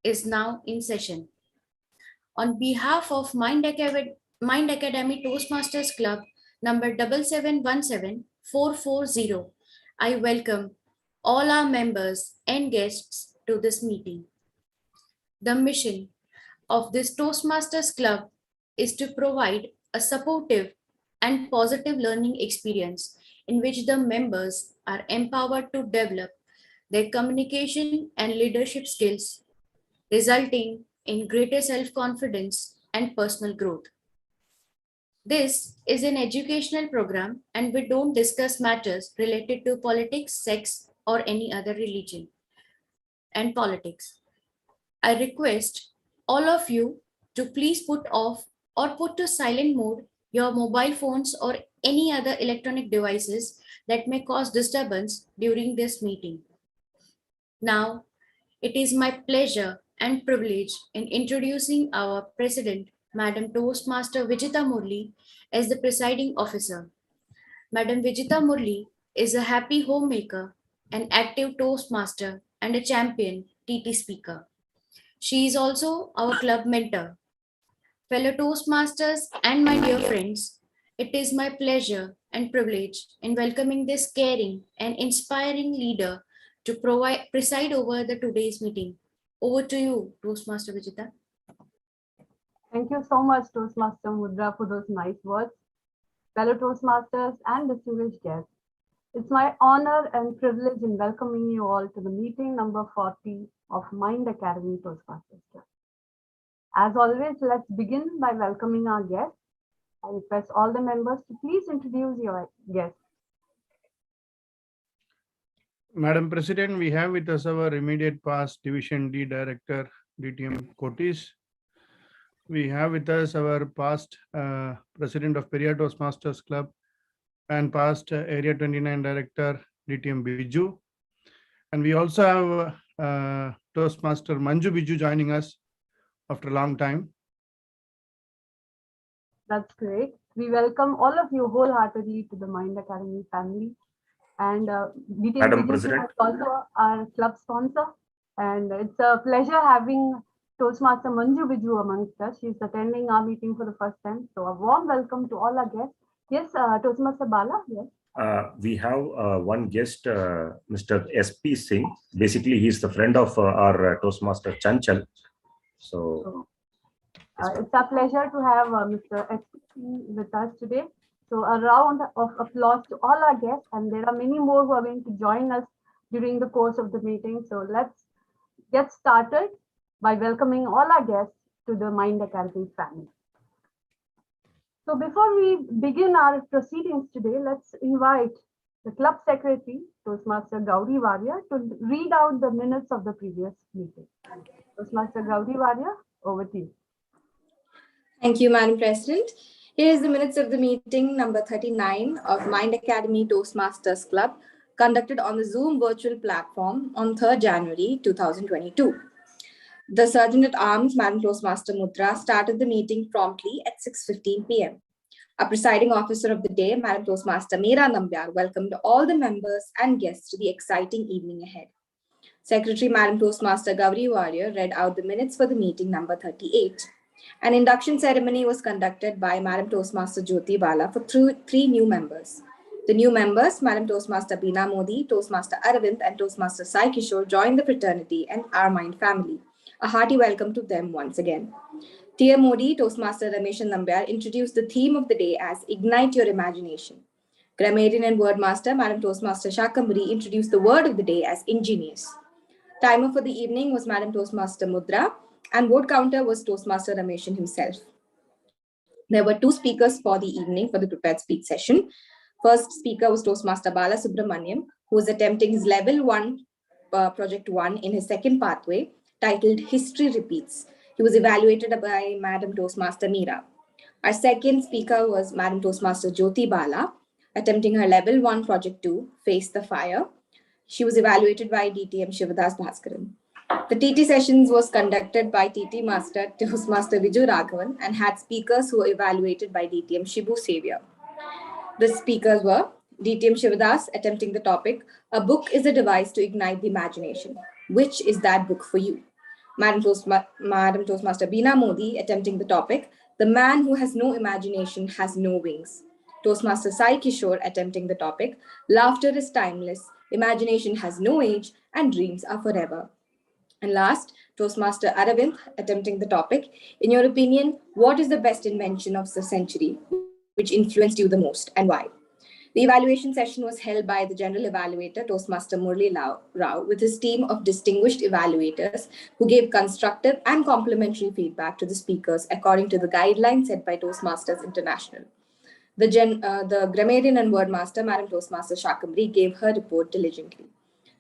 is now in session. On behalf of Mind Academy Toastmasters Club number 7717440, I welcome all our members and guests to this meeting. The mission of this Toastmasters Club is to provide a supportive and positive learning experience in which the members are empowered to develop their communication and leadership skills, resulting in greater self-confidence and personal growth. This is an educational program and we don't discuss matters related to politics, sex, or any other religion and politics. I request all of you to please put off or put to silent mode your mobile phones or any other electronic devices that may cause disturbance during this meeting. Now, it is my pleasure and privilege in introducing our President, Madam Toastmaster Vijita Murli, as the presiding officer. Madam Vijita Murli is a happy homemaker, an active Toastmaster, and a champion TT speaker. She is also our club mentor. Fellow Toastmasters and my dear friends, it is my pleasure and privilege in welcoming this caring and inspiring leader to preside over the today's meeting. Over to you, Toastmaster Vijita. Thank you so much, Toastmaster Mudra, for those nice words. Fellow Toastmasters and distinguished guests, it's my honor and privilege in welcoming you all to the meeting number 40 of Mind Academy Toastmasters Club. As always, let's begin by welcoming our guests. I request all the members to please introduce your guests. Madam President, we have with us our immediate past Division D Director, DTM Kotis. We have with us our past President of Periyar Toastmasters Club and past Area 29 Director, DTM Biju. And we also have Toastmaster Manju Biju joining us after a long time. That's great. We welcome all of you wholeheartedly to the Mind Academy family. And Madam President is also our club sponsor. And it's a pleasure having Toastmaster Manju Biju amongst us. She's attending our meeting for the first time. So a warm welcome to all our guests. Yes, Toastmaster Bala, yes. We have one guest, Mr. SP Singh. Basically, he's the friend of our Toastmaster Chanchal. So it's a pleasure to have Mr. SP Singh with us today. So a round of applause to all our guests, and there are many more who are going to join us during the course of the meeting. So let's get started by welcoming all our guests to the Mind Academy family. So before we begin our proceedings today, let's invite the club secretary, Toastmaster Gauri Varia, to read out the minutes of the previous meeting. Toastmaster Gauri Varia, over to you. Thank you, Madam President. Here is the minutes of the meeting number 39 of Mind Academy Toastmasters Club, conducted on the Zoom virtual platform on 3rd January 2022. The Sergeant-at-Arms, Madam Toastmaster Mudra, started the meeting promptly at 6:15 p.m. Our presiding officer of the day, Madam Toastmaster Meera Nambyar, welcomed all the members and guests to the exciting evening ahead. Secretary Madam Toastmaster Gauri Warrior read out the minutes for the meeting number 38. An induction ceremony was conducted by Madam Toastmaster Jyoti Bala for three new members. The new members, Madam Toastmaster Beena Modi, Toastmaster Arvind, and Toastmaster Sai Kishore, joined the fraternity and our Mind family. A hearty welcome to them once again. Tia Modi, Toastmaster Ramesh Nambyar, introduced the theme of the day as Ignite Your Imagination. Grammarian and Wordmaster, Madam Toastmaster Shakambari, introduced the word of the day as ingenious. Timer for the evening was Madam Toastmaster Mudra, and vote counter was Toastmaster Ramesh himself. There were two speakers for the evening for the prepared speech session. First speaker was Toastmaster Bala Subramaniam, who was attempting his level 1, project 1 in his second pathway, titled History Repeats. He was evaluated by Madam Toastmaster Meera. Our second speaker was Madam Toastmaster Jyoti Bala, attempting her level 1, project 2, Face the Fire. She was evaluated by DTM Shivadas Bhaskaran. The TT sessions was conducted by TT Master Toastmaster Viju Raghavan and had speakers who were evaluated by DTM Shibu Savior. The speakers were DTM Shivadas, attempting the topic, A Book is a Device to Ignite the Imagination. Which is that book for you? Madam Toastmaster Beena Modi attempting the topic, The Man Who Has No Imagination Has No Wings. Toastmaster Sai Kishore attempting the topic, Laughter is Timeless, Imagination Has No Age, and Dreams Are Forever. And last, Toastmaster Aravind attempting the topic, In your opinion, what is the best invention of the century which influenced you the most and why? The evaluation session was held by the General Evaluator, Toastmaster Murli Rao, with his team of distinguished evaluators who gave constructive and complimentary feedback to the speakers according to the guidelines set by Toastmasters International. The grammarian and wordmaster, Madam Toastmaster Shakamri, gave her report diligently.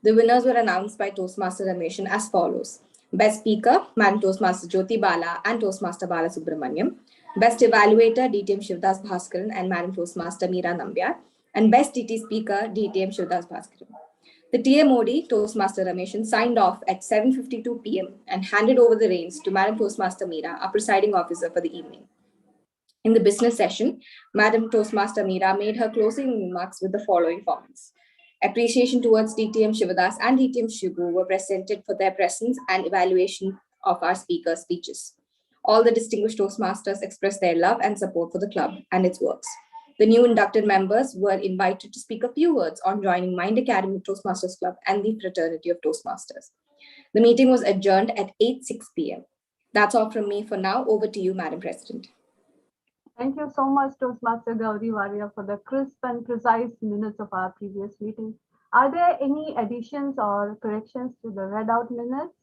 The winners were announced by Toastmaster Rameshan as follows. Best Speaker, Madam Toastmaster Jyoti Bala and Toastmaster Bala Subramaniam. Best Evaluator, DTM Shivdas Bhaskaran and Madam Toastmaster Meera Nambiar. And Best TT Speaker, DTM Shivdas Bhaskaran. The TMOD, Toastmaster Rameshan, signed off at 7:52 p.m. and handed over the reins to Madam Toastmaster Meera, our presiding officer for the evening. In the business session, Madam Toastmaster Meera made her closing remarks with the following comments. Appreciation towards DTM Shivadas and DTM Shibu were presented for their presence and evaluation of our speakers' speeches. All the distinguished Toastmasters expressed their love and support for the club and its works. The new inducted members were invited to speak a few words on joining Mind Academy Toastmasters Club and the Fraternity of Toastmasters. The meeting was adjourned at 8:06 p.m. That's all from me for now. Over to you, Madam President. Thank you so much, Toastmaster Gauri Varia, for the crisp and precise minutes of our previous meeting. Are there any additions or corrections to the read out minutes?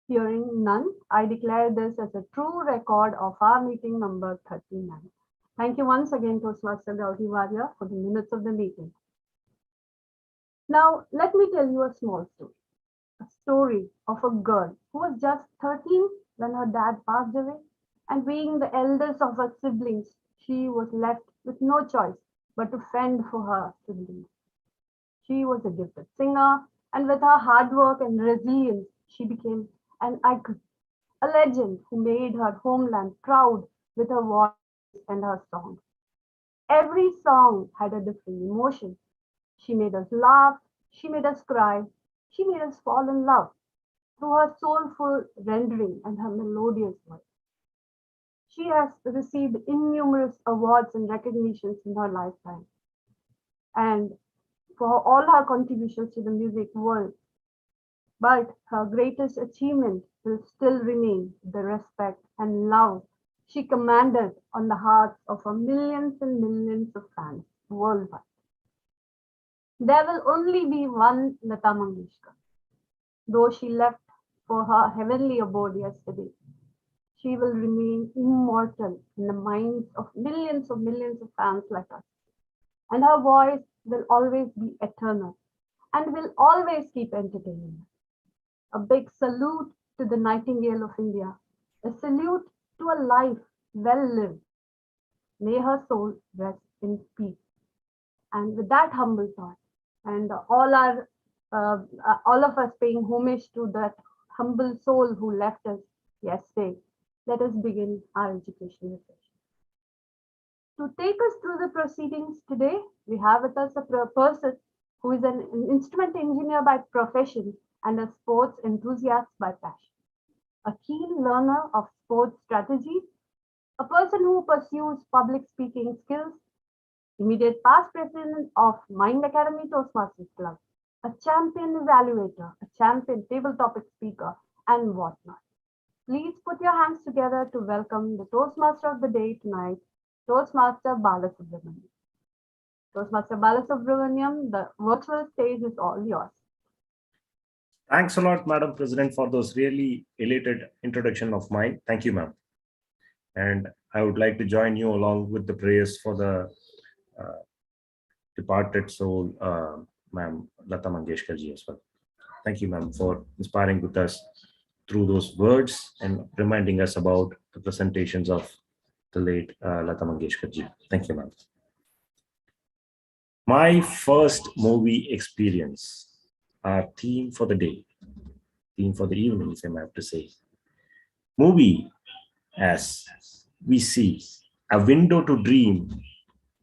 Hearing none, I declare this as a true record of our meeting number 39. Thank you once again, Toastmaster Gauri Varia, for the minutes of the meeting. Now, let me tell you a small story. A story of a girl who was just 13 when her dad passed away, and being the eldest of her siblings, she was left with no choice but to fend for her siblings. She was a gifted singer, and with her hard work and resilience, she became an icon, a legend who made her homeland proud with her voice and her songs. Every song had a different emotion. She made us laugh, she made us cry, she made us fall in love through her soulful rendering and her melodious voice. She has received innumerable awards and recognitions in her lifetime, and for all her contributions to the music world. But her greatest achievement will still remain the respect and love she commanded on the hearts of her millions and millions of fans worldwide. There will only be one Lata Mangeshkar. Though she left for her heavenly abode yesterday, she will remain immortal in the minds of millions of fans like us. And her voice will always be eternal and will always keep entertaining us. A big salute to the Nightingale of India, a salute to a life well lived. May her soul rest in peace. And with that humble thought, and all of us paying homage to that humble soul who left us yesterday, let us begin our educational session. To take us through the proceedings today, we have with us a person who is an instrument engineer by profession and a sports enthusiast by passion, a keen learner of sports strategies, a person who pursues public speaking skills, immediate past president of Mind Academy Toastmasters Club, a champion evaluator, a champion table topic speaker, and whatnot. Please put your hands together to welcome the Toastmaster of the day tonight, Toastmaster Bala Subramaniam. Toastmaster Bala Subramaniam, the virtual stage is all yours. Thanks a lot, Madam President, for those really elated introduction of mine. Thank you, ma'am. And I would like to join you along with the prayers for the departed soul, ma'am Lata Mangeshkar ji as well. Thank you, ma'am, for inspiring with us through those words and reminding us about the presentations of the late Lata Mangeshkar ji. Thank you, ma'am. My first movie experience, our theme for the day, theme for the evening, if I have to say. Movie, as we see, a window to dream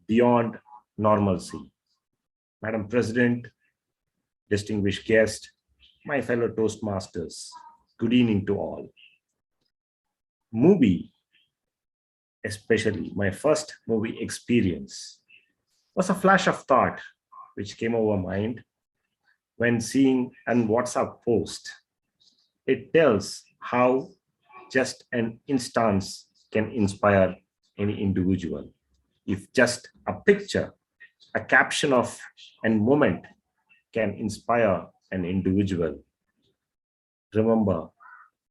beyond normalcy. Madam President, distinguished guest, my fellow Toastmasters, good evening to all. Movie, especially my first movie experience, was a flash of thought which came over mind when seeing an WhatsApp post. It tells how just an instance can inspire any individual. If just a picture, a caption of a moment can inspire an individual. Remember,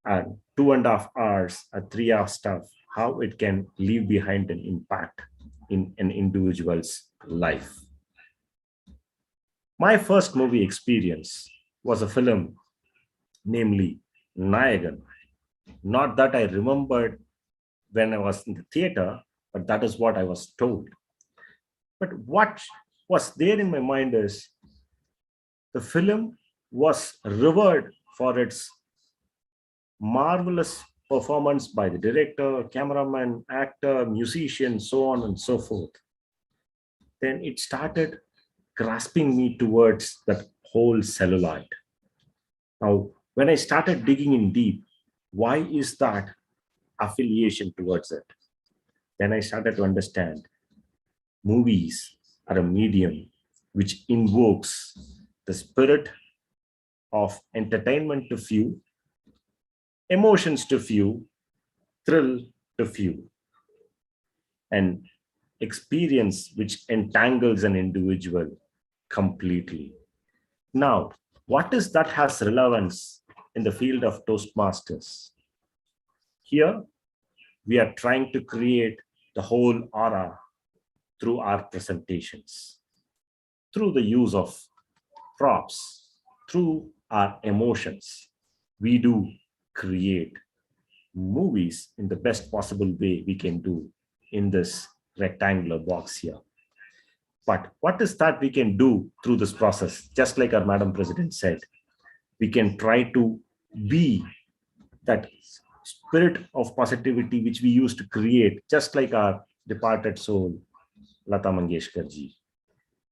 at 2.5 hours, a 3 hour stuff, how it can leave behind an impact in an individual's life. My first movie experience was a film, namely Nayagan. Not that I remembered when I was in the theater, but that is what I was told. But what was there in my mind is the film was revered for its marvelous performance by the director, cameraman, actor, musician, so on and so forth. Then it started grasping me towards that whole celluloid. Now, when I started digging in deep, why is that affiliation towards it? Then I started to understand movies are a medium which invokes the spirit of entertainment to few, emotions to few, thrill to few, and experience which entangles an individual completely. Now, what is that has relevance in the field of Toastmasters? Here, we are trying to create the whole aura through our presentations, through the use of props, through our emotions. We do create movies in the best possible way we can do in this rectangular box here. But what is that we can do through this process? Just like our Madam President said, we can try to be that spirit of positivity which we used to create, just like our departed soul, Lata Mangeshkar ji.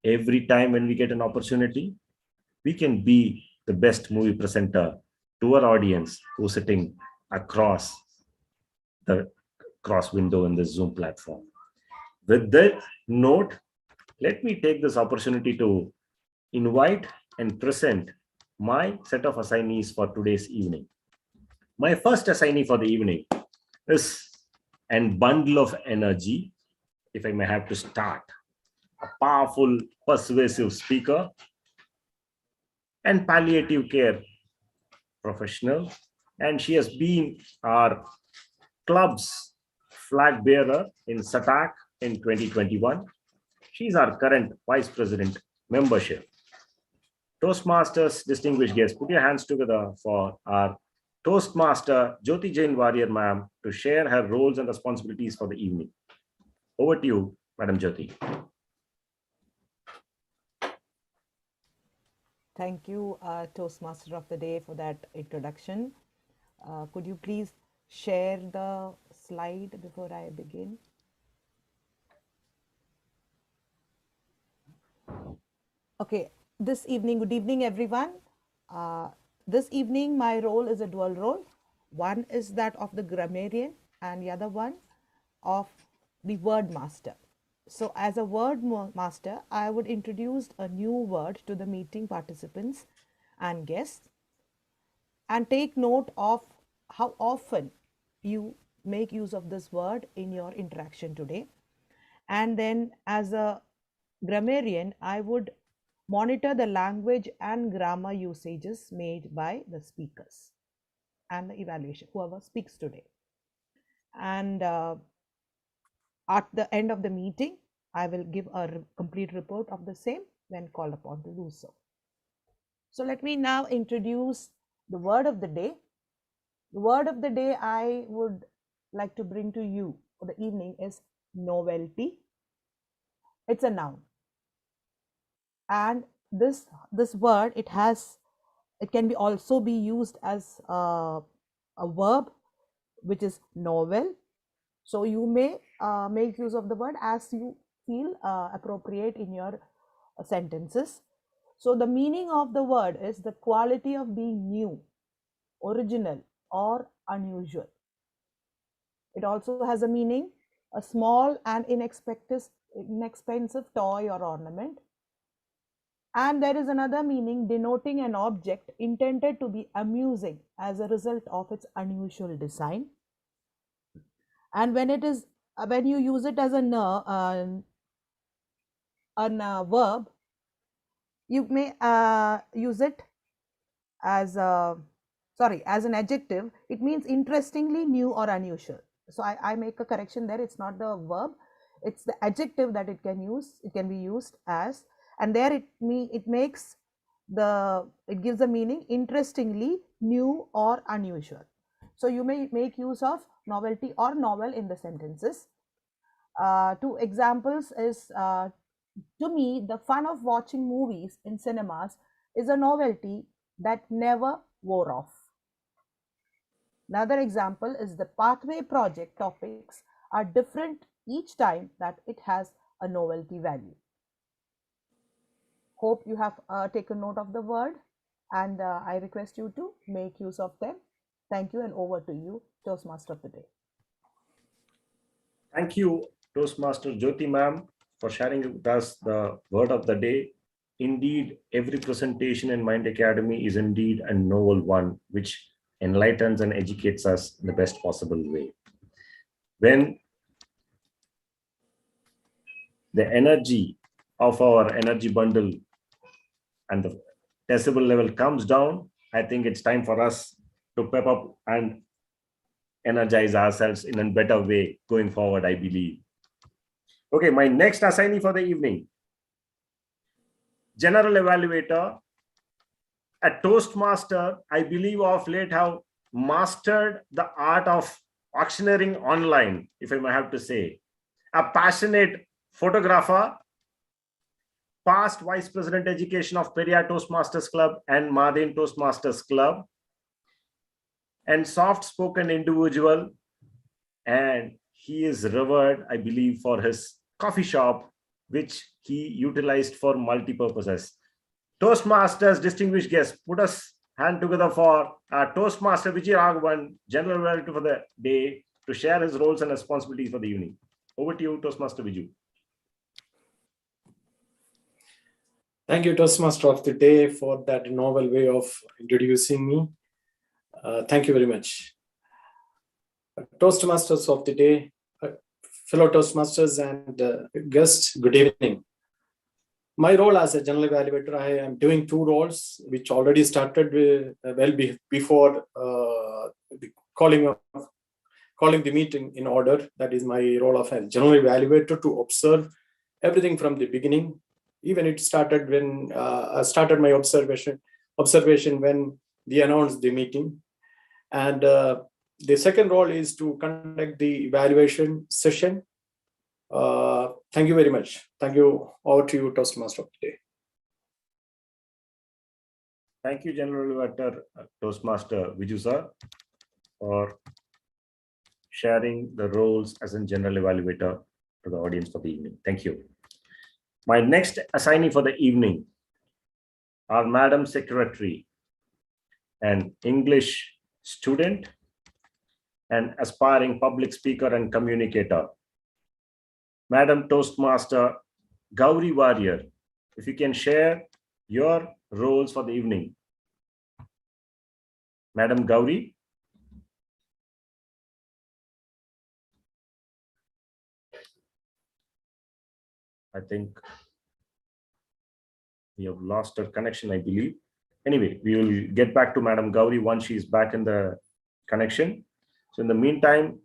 Every time when we get an opportunity, we can be the best movie presenter to our audience who's sitting across the cross window in the Zoom platform. With that note, let me take this opportunity to invite and present my set of assignees for today's evening. My first assignee for the evening is a bundle of energy, if I may have to start, a powerful, persuasive speaker and palliative care professional, and she has been our club's flag bearer in SATAC in 2021. She's our current Vice President membership. Toastmasters distinguished guests, put your hands together for our Toastmaster Jyoti Jain Warrior ma'am to share her roles and responsibilities for the evening. Over to you, Madam Jyoti. Thank you, Toastmaster of the Day, for that introduction. Could you please share the slide before I begin? Okay, this evening, good evening, everyone. This evening, my role is a dual role. One is that of the grammarian and the other one of the word master. So as a word master, I would introduce a new word to the meeting participants and guests and take note of how often you make use of this word in your interaction today. And then as a grammarian, I would monitor the language and grammar usages made by the speakers and the evaluation, whoever speaks today. And at the end of the meeting, I will give a complete report of the same when called upon to do so. So let me now introduce the word of the day. The word of the day I would like to bring to you for the evening is novelty. It's a noun. And this word, it can be also be used as a verb, which is novel. So you may make use of the word as you feel appropriate in your sentences. So the meaning of the word is the quality of being new, original, or unusual. It also has a meaning, a small and inexpensive toy or ornament. And there is another meaning denoting an object intended to be amusing as a result of its unusual design. And when you use it as a verb, you may use it as as an adjective. It means interestingly new or unusual. So I make a correction there. It's not the verb, it's the adjective that it can be used as, and there it gives the meaning interestingly new or unusual. So you may make use of novelty or novel in the sentences. Two examples is, to me, the fun of watching movies in cinemas is a novelty that never wore off. Another example is the pathway project topics are different each time that it has a novelty value. Hope you have taken note of the word, and I request you to make use of them. Thank you, and over to you, Toastmaster of the day. Thank you, Toastmaster Jyoti ma'am, for sharing with us the word of the day. Indeed, every presentation in Mind Academy is indeed a novel one, which enlightens and educates us in the best possible way. When the energy of our energy bundle and the decibel level comes down, I think it's time for us to pep up and energize ourselves in a better way going forward, I believe. Okay, my next assignee for the evening, General Evaluator, a Toastmaster, I believe of late have mastered the art of auctioneering online, if I may have to say. A passionate photographer, past Vice President Education of Periyar Toastmasters Club and Madin Toastmasters Club, and soft-spoken individual, and he is revered, I believe, for his coffee shop, which he utilized for multi-purposes. Toastmasters, distinguished guests, put us hand together for our Toastmaster Vijay Raghavan, General Evaluator for the day, to share his roles and responsibilities for the evening. Over to you, Toastmaster Viju. Thank you, Toastmaster of the day, for that novel way of introducing me. Thank you very much. Toastmasters of the day, fellow Toastmasters and guests, good evening. My role as a General Evaluator, I am doing two roles, which already started before calling the meeting in order. That is my role of a General Evaluator, to observe everything from the beginning. Even it started when I started my observation when they announced the meeting. And the second role is to conduct the evaluation session. Thank you very much. Thank you. Over to you, Toastmaster of the day. Thank you, General Evaluator Toastmaster Viju sir, for sharing the roles as a General Evaluator to the audience for the evening. Thank you. My next assignee for the evening, our Madam Secretary, an English student and aspiring public speaker and communicator, Madam Toastmaster Gauri Warrior. If you can share your roles for the evening. Madam Gauri. I think we have lost her connection, I believe. Anyway, we will get back to Madam Gauri once she is back in the connection. So in the meantime,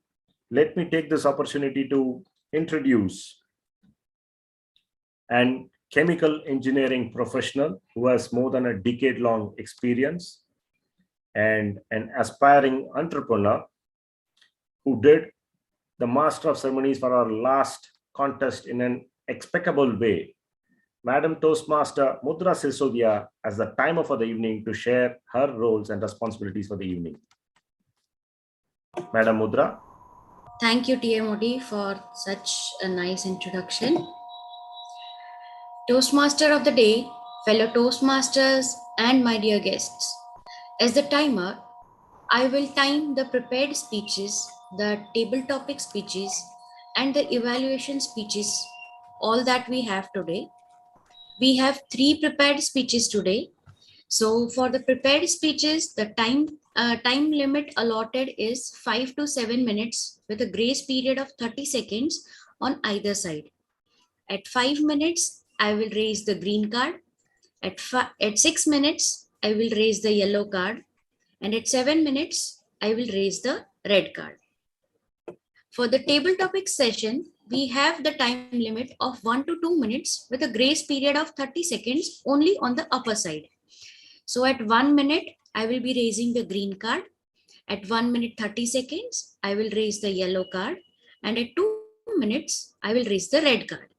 let me take this opportunity to introduce an chemical engineering professional who has more than a decade-long experience, and an aspiring entrepreneur who did the Master of Ceremonies for our last contest in an impeccable way. Madam Toastmaster Mudra Sisodia as the timer for the evening to share her roles and responsibilities for the evening. Madam Mudra. Thank you, TMOD, for such a nice introduction. Toastmaster of the day fellow Toastmasters, and my dear guests. As the timer, I will time the prepared speeches, the table topic speeches, and the evaluation speeches, all that we have today. We have 3 prepared speeches today. So for the prepared speeches, the time limit allotted is 5 to 7 minutes with a grace period of 30 seconds on either side. At 5 minutes, I will raise the green card. At 6 minutes, I will raise the yellow card. And at 7 minutes, I will raise the red card. For the table topic session, we have the time limit of 1 to 2 minutes with a grace period of 30 seconds only on the upper side. So at 1 minute, I will be raising the green card. At 1 minute 30 seconds, I will raise the yellow card. And at 2 minutes, I will raise the red card.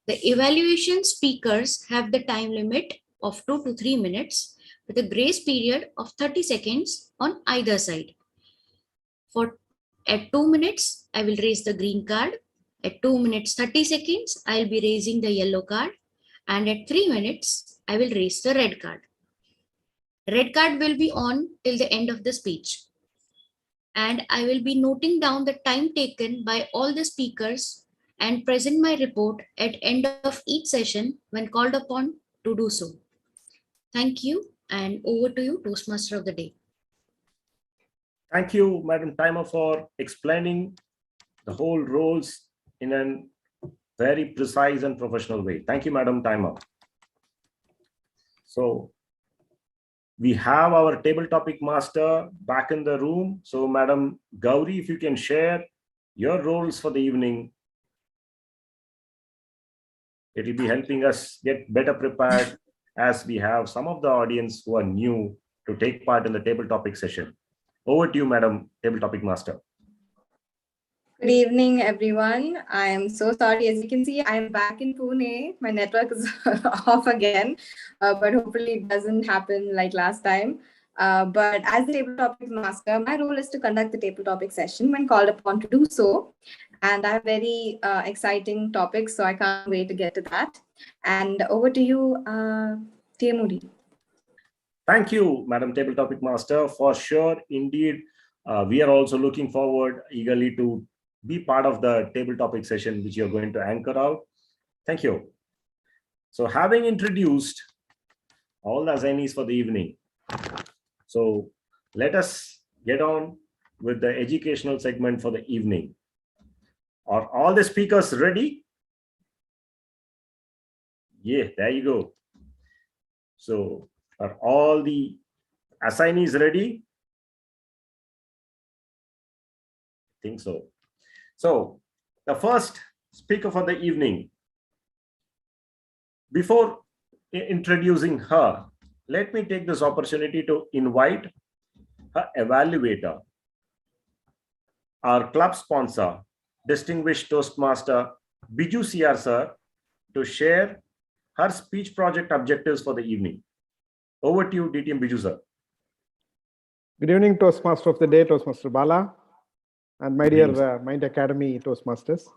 The evaluation speakers have the time limit of 2 to 3 minutes with a grace period of 30 seconds on either side. At 2 minutes, I will raise the green card. At 2 minutes 30 seconds, I will be raising the yellow card. And at 3 minutes, I will raise the red card. Red card will be on till the end of the speech. And I will be noting down the time taken by all the speakers and present my report at end of each session when called upon to do so. Thank you, and over to you, Toastmaster of the Day. Thank you, Madam Timer, for explaining the whole roles in a very precise and professional way. Thank you, Madam Timer. So we have our table topic master back in the room. So Madam Gauri, if you can share your roles for the evening, it will be helping us get better prepared as we have some of the audience who are new to take part in the table topic session. Over to you, Madam Table Topic Master. Good evening, everyone. I am so sorry. As you can see, I am back in Pune. My network is off again, but hopefully it doesn't happen like last time. But as the table topic master, my role is to conduct the table topic session when called upon to do so. And I have very exciting topics, so I can't wait to get to that. And over to you, Tia Moody. Thank you, Madam Table Topic Master. For sure, indeed, we are also looking forward eagerly to be part of the table topic session which you're going to anchor out. Thank you. So having introduced all the assignees for the evening, so let us get on with the educational segment for the evening. Are all the speakers ready? Yeah, there you go. So are all the assignees ready? I think so. So the first speaker for the evening, before introducing her, let me take this opportunity to invite her evaluator, our club sponsor, distinguished Toastmaster Biju CR sir, to share her speech project objectives for the evening. Over to you, DTM Biju sir. Good evening, Toastmaster of the Day, Toastmaster Bala, and my dear Mind Academy Toastmasters.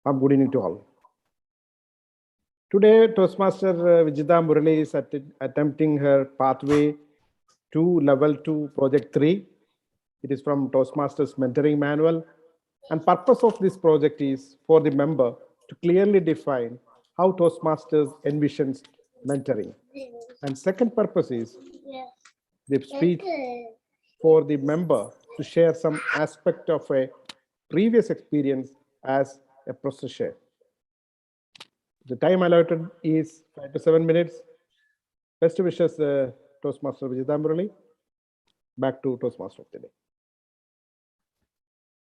Good evening to all. Today, Toastmaster Vijita Murali is attempting her pathway to level 2 project 3. It is from Toastmasters mentoring manual, and purpose of this project is for the member to clearly define how Toastmasters envisions mentoring. And second purpose is the speech for the member to share some aspect of a previous experience as a processor. The time allotted is 5 to 7 minutes. Best wishes, Toastmaster Vijita Murali. Back to Toastmaster of the Day.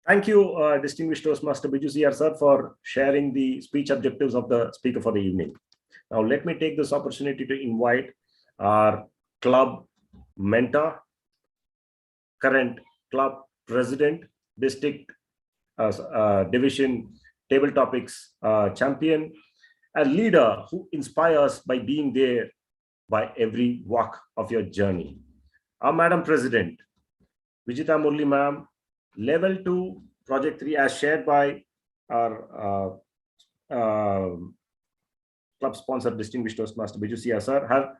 Thank you, distinguished Toastmaster Biju CR sir, for sharing the speech objectives of the speaker for the evening. Now, let me take this opportunity to invite our club mentor, current club president, district division table topics champion, a leader who inspires by being there by every walk of your journey. Our Madam President, Vijita Murali ma'am, level 2 project 3 as shared by our club sponsor, distinguished Toastmaster Biju Sia sir. Her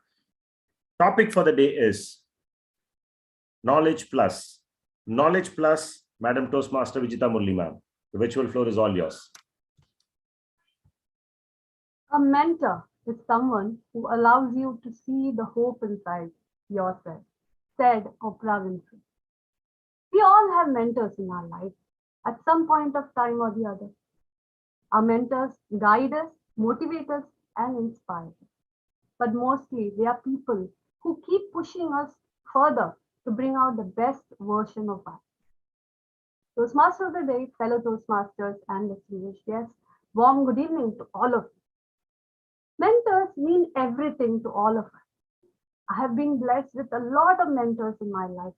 topic for the day is Knowledge Plus. Knowledge Plus, Madam Toastmaster Vijita Murli ma'am. The virtual floor is all yours. A mentor is someone who allows you to see the hope inside yourself, said Oprah Winfrey. We all have mentors in our life at some point of time or the other. Our mentors guide us, motivate us, and inspire us. But mostly they are people who keep pushing us further to bring out the best version of us. Toastmaster of the day, fellow Toastmasters and distinguished guests, warm good evening to all of you. Mentors mean everything to all of us. I have been blessed with a lot of mentors in my life,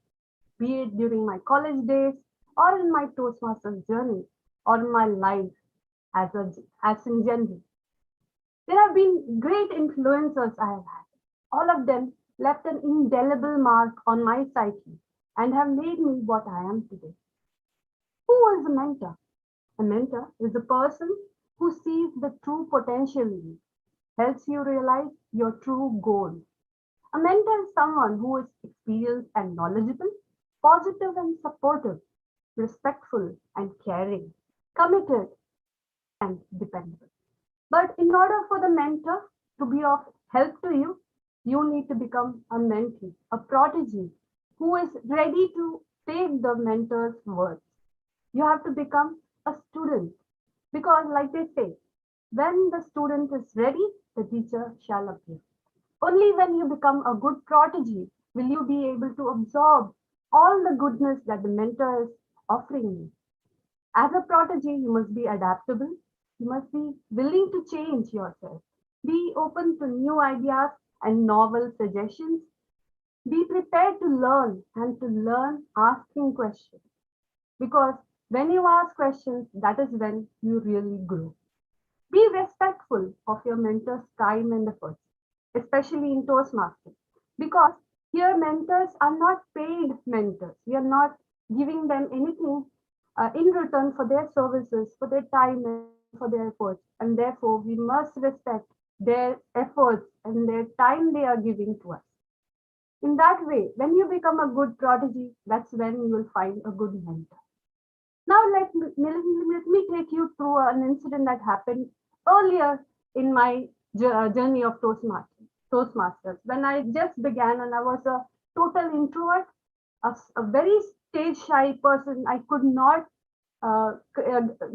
be it during my college days or in my Toastmasters journey or in my life as in general. There have been great influencers I have had. All of them left an indelible mark on my psyche and have made me what I am today. Who is a mentor? A mentor is a person who sees the true potential in you, helps you realize your true goals. A mentor is someone who is experienced and knowledgeable, positive and supportive, respectful and caring, committed and dependable. But in order for the mentor to be of help to you, you need to become a mentee, a protege who is ready to take the mentor's words. You have to become a student because, like they say, when the student is ready, the teacher shall appear. Only when you become a good protege will you be able to absorb all the goodness that the mentor is offering you. As a protege, you must be adaptable. You must be willing to change yourself. Be open to new ideas and novel suggestions. Be prepared to learn and to learn asking questions. Because when you ask questions, that is when you really grow. Be respectful of your mentor's time and efforts, especially in Toastmasters, because here mentors are not paid mentors. We are not giving them anything in return for their services, for their time and for their efforts. And therefore, we must respect their efforts and their time they are giving to us. In that way, when you become a good protege, that's when you will find a good mentor. Now, let me take you through an incident that happened earlier in my journey of Toastmasters. When I just began and I was a total introvert, a very stage shy person, I could not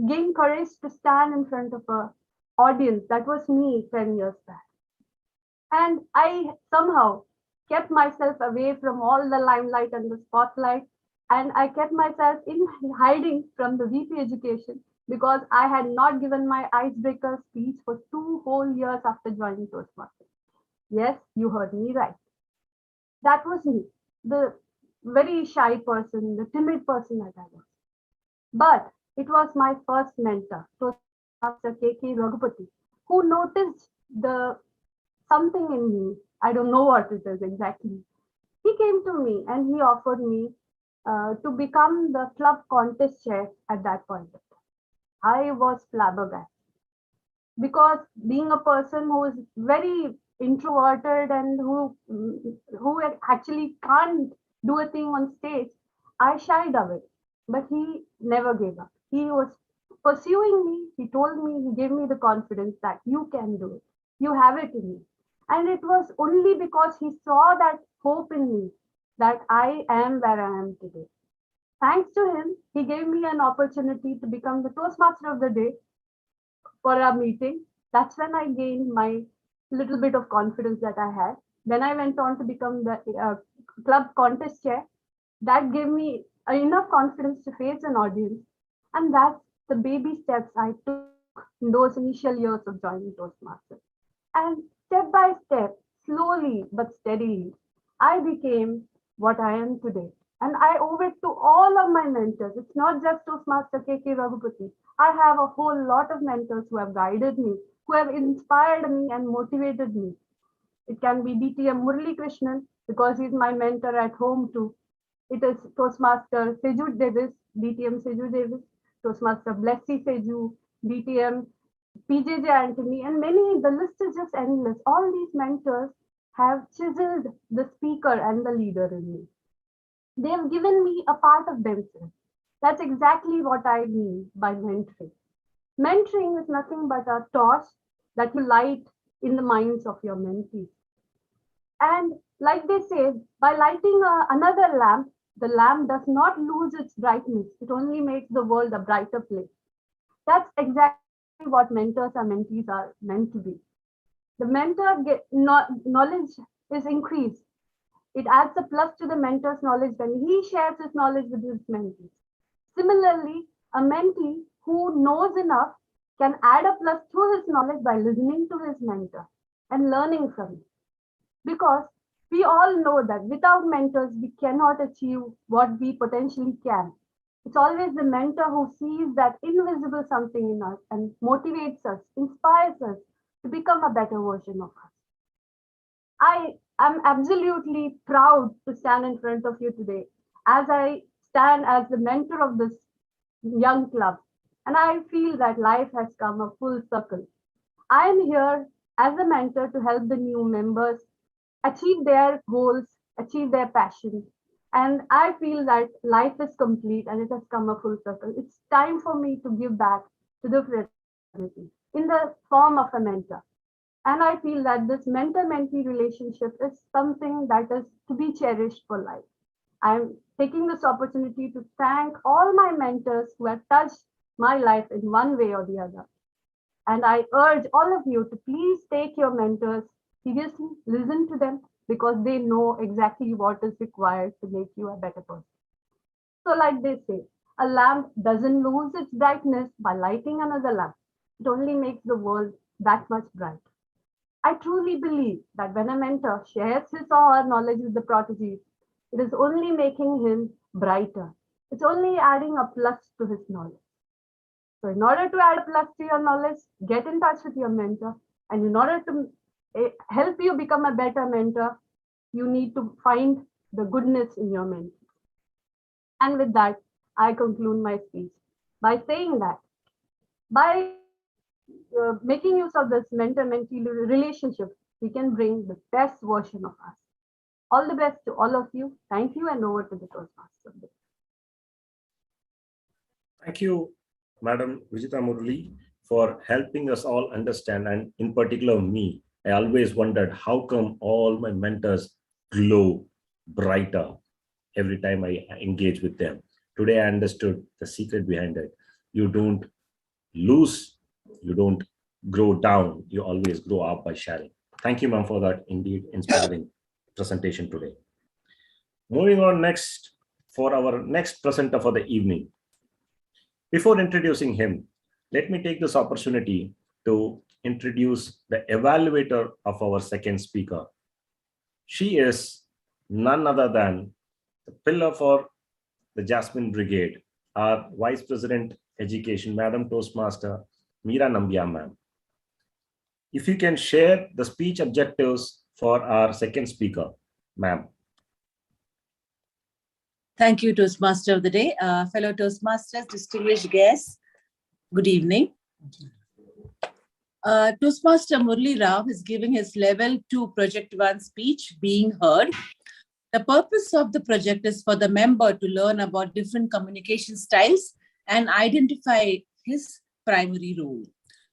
gain courage to stand in front of an audience. That was me 10 years back. And I somehow kept myself away from all the limelight and the spotlight. And I kept myself in hiding from the VP education because I had not given my icebreaker speech for 2 whole years after joining Toastmasters. Yes, you heard me right. That was me, the very shy person, the timid person that I was. But it was my first mentor, Toastmaster K.K. Raghupati, who noticed something in me. I don't know what it is exactly. He came to me and he offered me to become the club contest chair at that point. I was flabbergasted because being a person who is very introverted and who actually can't do a thing on stage, I shied away. But he never gave up. He was pursuing me. He told me, he gave me the confidence that you can do it. You have it in you. And it was only because he saw that hope in me that I am where I am today. Thanks to him, he gave me an opportunity to become the Toastmaster of the day for a meeting. That's when I gained my little bit of confidence that I had. Then I went on to become the club contest chair. That gave me enough confidence to face an audience. And that's the baby steps I took in those initial years of joining Toastmasters. And step by step, slowly but steadily, I became what I am today. And I owe it to all of my mentors. It's not just Toastmaster K.K. Raghupati. I have a whole lot of mentors who have guided me, who have inspired me and motivated me. It can be DTM Murali Krishnan, because he's my mentor at home too. It is Toastmaster Seju Davis, DTM Seju Davis, Toastmaster Blessy Seju, DTM PJJ Anthony, and many, the list is just endless. All these mentors have chiseled the speaker and the leader in me. They have given me a part of themselves. That's exactly what I mean by mentoring. Mentoring is nothing but a torch that you light in the minds of your mentees. And like they say, by lighting another lamp, the lamp does not lose its brightness. It only makes the world a brighter place. That's exactly what mentors and mentees are meant to be. The knowledge is increased. It adds a plus to the mentor's knowledge when he shares his knowledge with his mentees. Similarly, a mentee who knows enough can add a plus to his knowledge by listening to his mentor and learning from him. Because we all know that without mentors, we cannot achieve what we potentially can. It's always the mentor who sees that invisible something in us and motivates us, inspires us to become a better version of us. I am absolutely proud to stand in front of you today as I stand as the mentor of this young club. And I feel that life has come a full circle. I am here as a mentor to help the new members achieve their goals, achieve their passion. And I feel that life is complete and it has come a full circle. It's time for me to give back to the fraternity in the form of a mentor. And I feel that this mentor-mentee relationship is something that is to be cherished for life. I'm taking this opportunity to thank all my mentors who have touched my life in one way or the other. And I urge all of you to please take your mentors seriously, listen to them because they know exactly what is required to make you a better person. So like they say, a lamp doesn't lose its brightness by lighting another lamp. It only makes the world that much brighter. I truly believe that when a mentor shares his or her knowledge with the proteges, it is only making him brighter. It's only adding a plus to his knowledge. So in order to add a plus to your knowledge, get in touch with your mentor. And in order to help you become a better mentor, you need to find the goodness in your mentor. And with that, I conclude my speech by saying that by making use of this mentor-mentee relationship, we can bring the best version of us. All the best to all of you. Thank you, and over to the Toastmaster. Thank you, Madam Vijita Murali, for helping us all understand, and in particular me. I always wondered how come all my mentors glow brighter every time I engage with them. Today I understood the secret behind it. You don't lose, you don't grow down, you always grow up by sharing. Thank you, ma'am, for that indeed inspiring presentation today. Moving on next for our next presenter for the evening. Before introducing him, let me take this opportunity to introduce the evaluator of our second speaker. She is none other than the pillar for the Jasmine Brigade, our Vice President Education, Madam Toastmaster Meera Nambiya, ma'am. If you can share the speech objectives for our second speaker, ma'am. Thank you, Toastmaster of the Day. Fellow Toastmasters, distinguished guests, good evening. Toastmaster Murali Rao is giving his Level 2 Project 1 speech, Being Heard. The purpose of the project is for the member to learn about different communication styles and identify his primary role.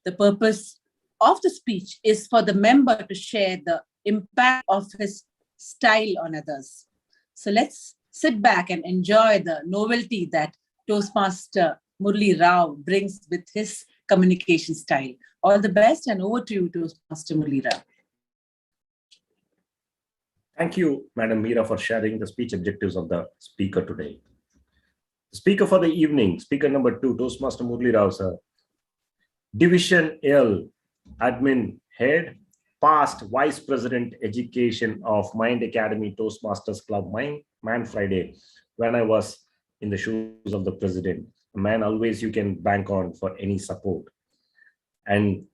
The purpose of the speech is for the member to share the impact of his style on others. So let's sit back and enjoy the novelty that Toastmaster Murali Rao brings with his communication style. All the best, and over to you, Toastmaster Murali Rao. Thank you, Madam Meera, for sharing the speech objectives of the speaker today. Speaker for the evening, speaker number 2, Toastmaster Murali Rao, sir. Division L, Admin Head, past Vice President Education of Mind Academy Toastmasters Club, Man Friday, when I was in the shoes of the president. A man always you can bank on for any support. And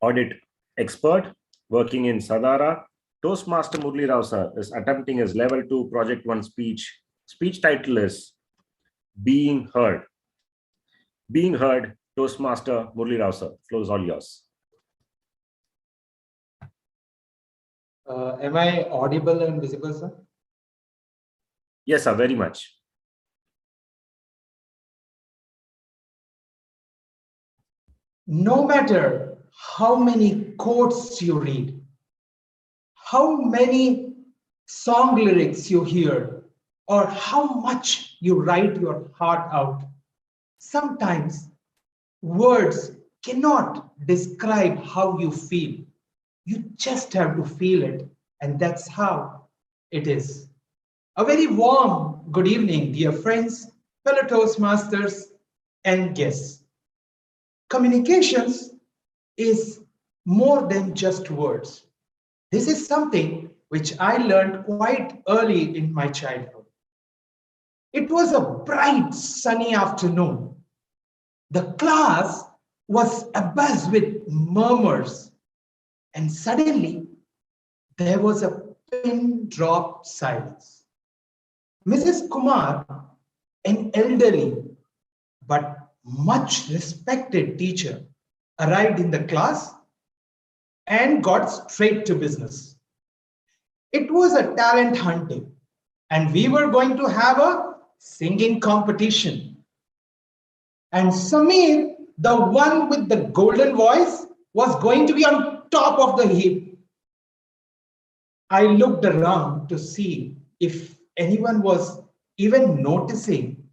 audit expert working in Sadara, Toastmaster Murali Rao, sir, is attempting his Level 2 Project 1 speech. Speech title is Being Heard. Being heard Toastmaster Murli Rao, sir. Floor is all yours. Am I audible and visible, sir? Yes, sir, very much. No matter how many quotes you read, how many song lyrics you hear, or how much you write your heart out, sometimes words cannot describe how you feel. You just have to feel it, and that's how it is. A very warm good evening, dear friends, fellow Toastmasters, and guests. Communications is more than just words. This is something which I learned quite early in my childhood. It was a bright, sunny afternoon. The class was abuzz with murmurs, and suddenly there was a pin drop silence. Mrs. Kumar, an elderly but much respected teacher, arrived in the class and got straight to business. It was a talent hunting, and we were going to have a singing competition. And Samir, the one with the golden voice, was going to be on top of the heap. I looked around to see if anyone was even noticing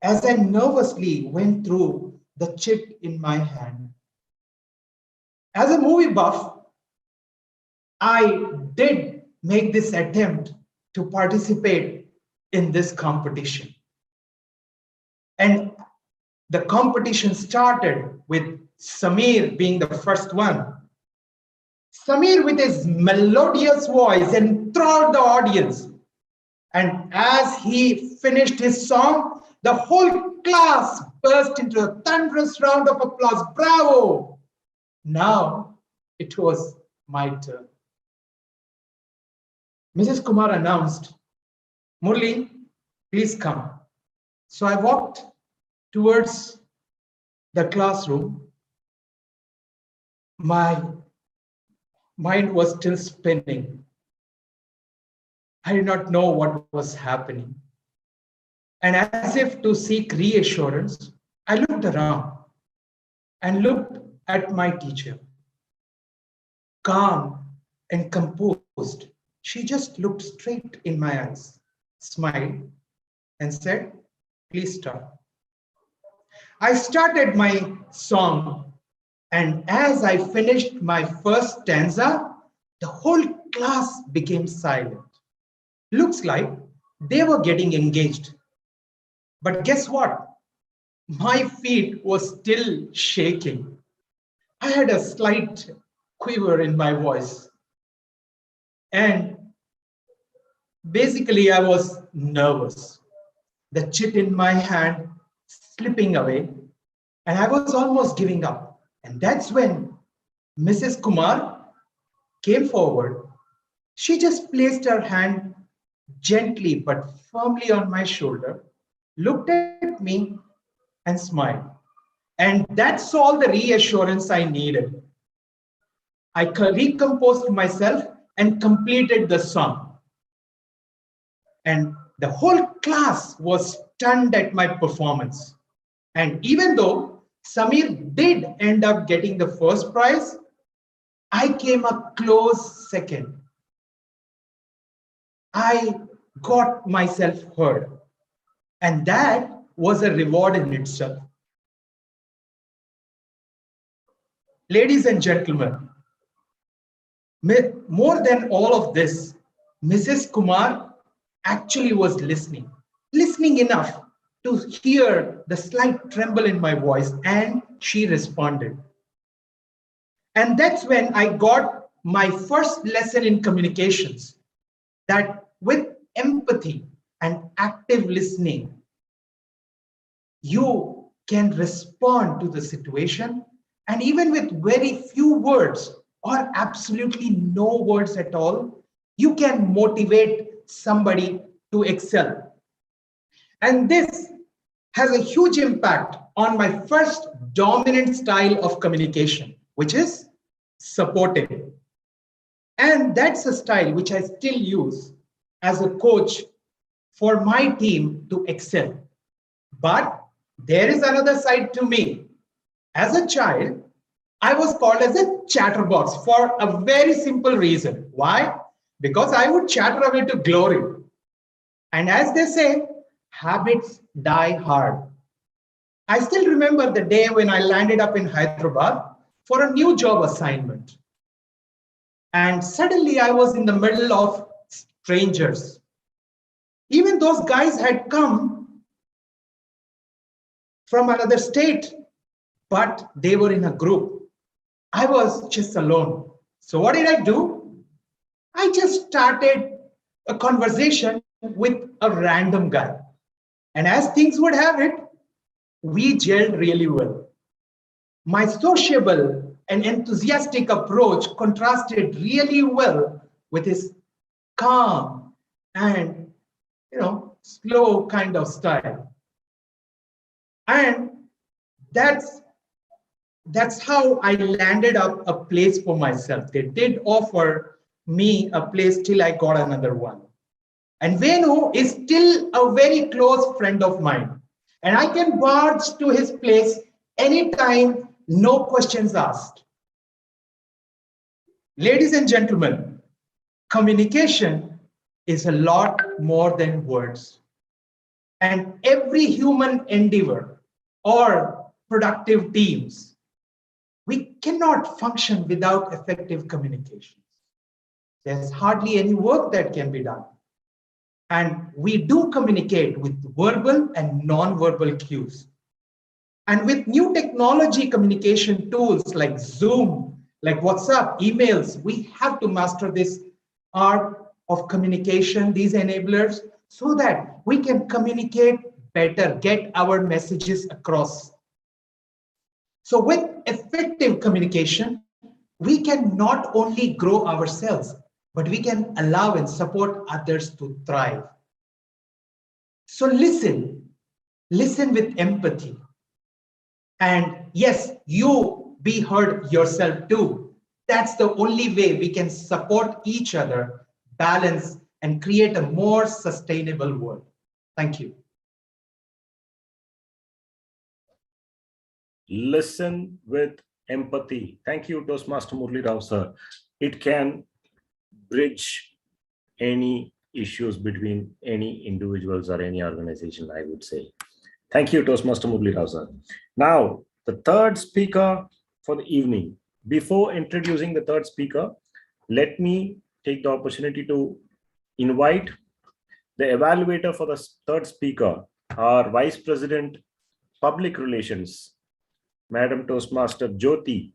as I nervously went through the chit in my hand. As a movie buff, I did make this attempt to participate in this competition. And the competition started with Samir being the first one. Samir, with his melodious voice, enthralled the audience. And as he finished his song, the whole class burst into a thunderous round of applause. Bravo! Now it was my turn. Mrs. Kumar announced, Murli, please come. So I walked towards the classroom. My mind was still spinning. I did not know what was happening. And as if to seek reassurance, I looked around and looked at my teacher. Calm and composed, she just looked straight in my eyes, smiled, and said, please start. I started my song, and as I finished my first stanza, the whole class became silent. Looks like they were getting engaged. But guess what? My feet were still shaking. I had a slight quiver in my voice. And basically, I was nervous. The chit in my hand slipping away, and I was almost giving up. And that's when Mrs. Kumar came forward. She just placed her hand gently but firmly on my shoulder, looked at me, and smiled. And that's all the reassurance I needed. I recomposed myself and completed the song. And the whole class was stunned at my performance. And even though Samir did end up getting the first prize, I came a close second. I got myself heard. And that was a reward in itself. Ladies and gentlemen, more than all of this, Mrs. Kumar actually was listening enough to hear the slight tremble in my voice, and she responded. And that's when I got my first lesson in communications, that with empathy and active listening, you can respond to the situation, and even with very few words or absolutely no words at all, you can motivate somebody to excel. And this has a huge impact on my first dominant style of communication, which is supportive. And that's a style which I still use as a coach for my team to excel. But there is another side to me. As a child, I was called as a chatterbox for a very simple reason. Why? Because I would chatter away to glory. And as they say, habits die hard. I still remember the day when I landed up in Hyderabad for a new job assignment. And suddenly I was in the middle of strangers. Even those guys had come from another state, but they were in a group. I was just alone. So what did I do? I just started a conversation with a random guy. And as things would have it, we gelled really well. My sociable and enthusiastic approach contrasted really well with his calm and slow kind of style. And that's how I landed up a place for myself. They did offer me a place till I got another one. And Venu is still a very close friend of mine. And I can barge to his place anytime, no questions asked. Ladies and gentlemen, communication is a lot more than words. And every human endeavor or productive teams, we cannot function without effective communication. There's hardly any work that can be done. And we do communicate with verbal and non-verbal cues. And with new technology communication tools like Zoom, like WhatsApp, emails, we have to master this art of communication, these enablers, so that we can communicate better, get our messages across. So with effective communication, we can not only grow ourselves, but we can allow and support others to thrive. So listen with empathy. And yes, you be heard yourself too. That's the only way we can support each other, balance, and create a more sustainable world. Thank you. Listen with empathy. Thank you, Toastmaster Murli Rao, sir. It can bridge any issues between any individuals or any organization, I would say. Thank you, Toastmaster Murli Rao, sir. Now, the third speaker for the evening. Before introducing the third speaker, let me take the opportunity to invite the evaluator for the third speaker, our Vice President, Public Relations, Madam Toastmaster Jyoti,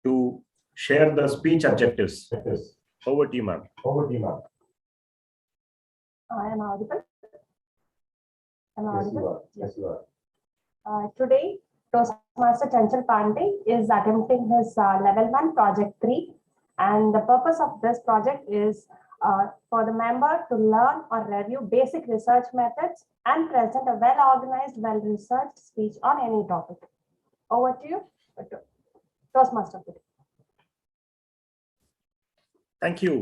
to share the speech objectives. Over to you, ma'am. I am audible. Yes, you are. Today, Toastmaster Chanchal Pandey is attempting his level 1 project 3, and the purpose of this project is for the member to learn or review basic research methods and present a well-organized, well-researched speech on any topic. Over to you, Toastmaster. Thank you,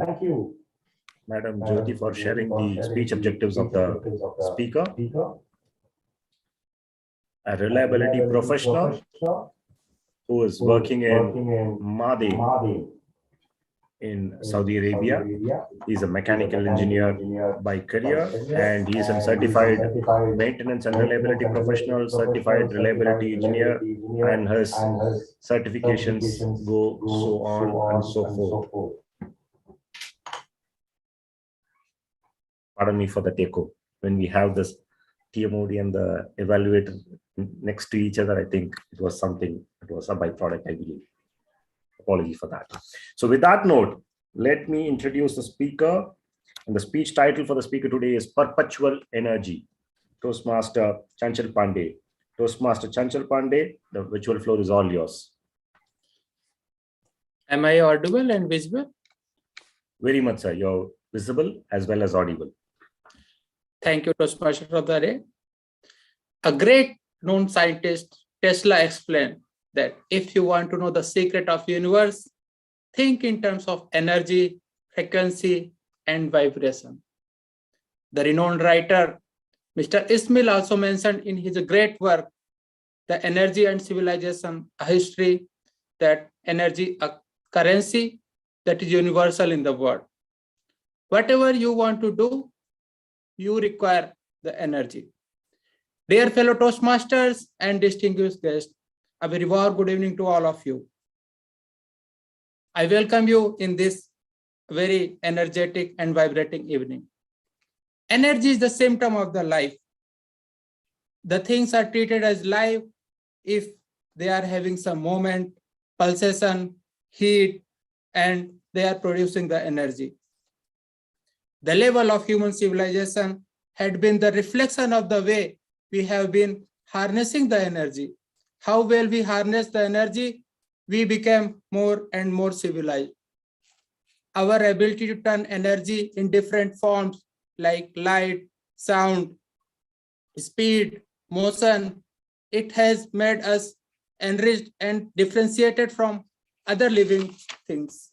Madam Jyoti, for sharing the speech objectives of the speaker. A reliability professional who is working in Madi in Saudi Arabia. He's a mechanical engineer by career, and he's a certified maintenance and reliability professional, certified reliability engineer, and his certifications go so on and so forth. Pardon me for the techo. When we have this TMOD and the evaluator next to each other, I think it was a byproduct, I believe. Apology for that. So with that note, let me introduce the speaker. And the speech title for the speaker today is Perpetual Energy. Toastmaster Chanchal Pandey. Toastmaster Chanchal Pandey, the virtual floor is all yours. Am I audible and visible? Very much, sir. You're visible as well as audible. Thank you, Toastmaster for the day. A great known scientist, Tesla, explained that if you want to know the secret of universe, think in terms of energy, frequency, and vibration. The renowned writer, Mr. Ismail, also mentioned in his great work, The Energy and Civilization, a history, that energy, a currency that is universal in the world. Whatever you want to do, you require the energy. Dear fellow Toastmasters and distinguished guests, a very warm good evening to all of you. I welcome you in this very energetic and vibrating evening. Energy is the symptom of the life. The things are treated as life if they are having some movement, pulsation, heat, and they are producing the energy. The level of human civilization had been the reflection of the way we have been harnessing the energy. How well we harness the energy, we became more and more civilized. Our ability to turn energy in different forms like light, sound, speed, motion, it has made us enriched and differentiated from other living things.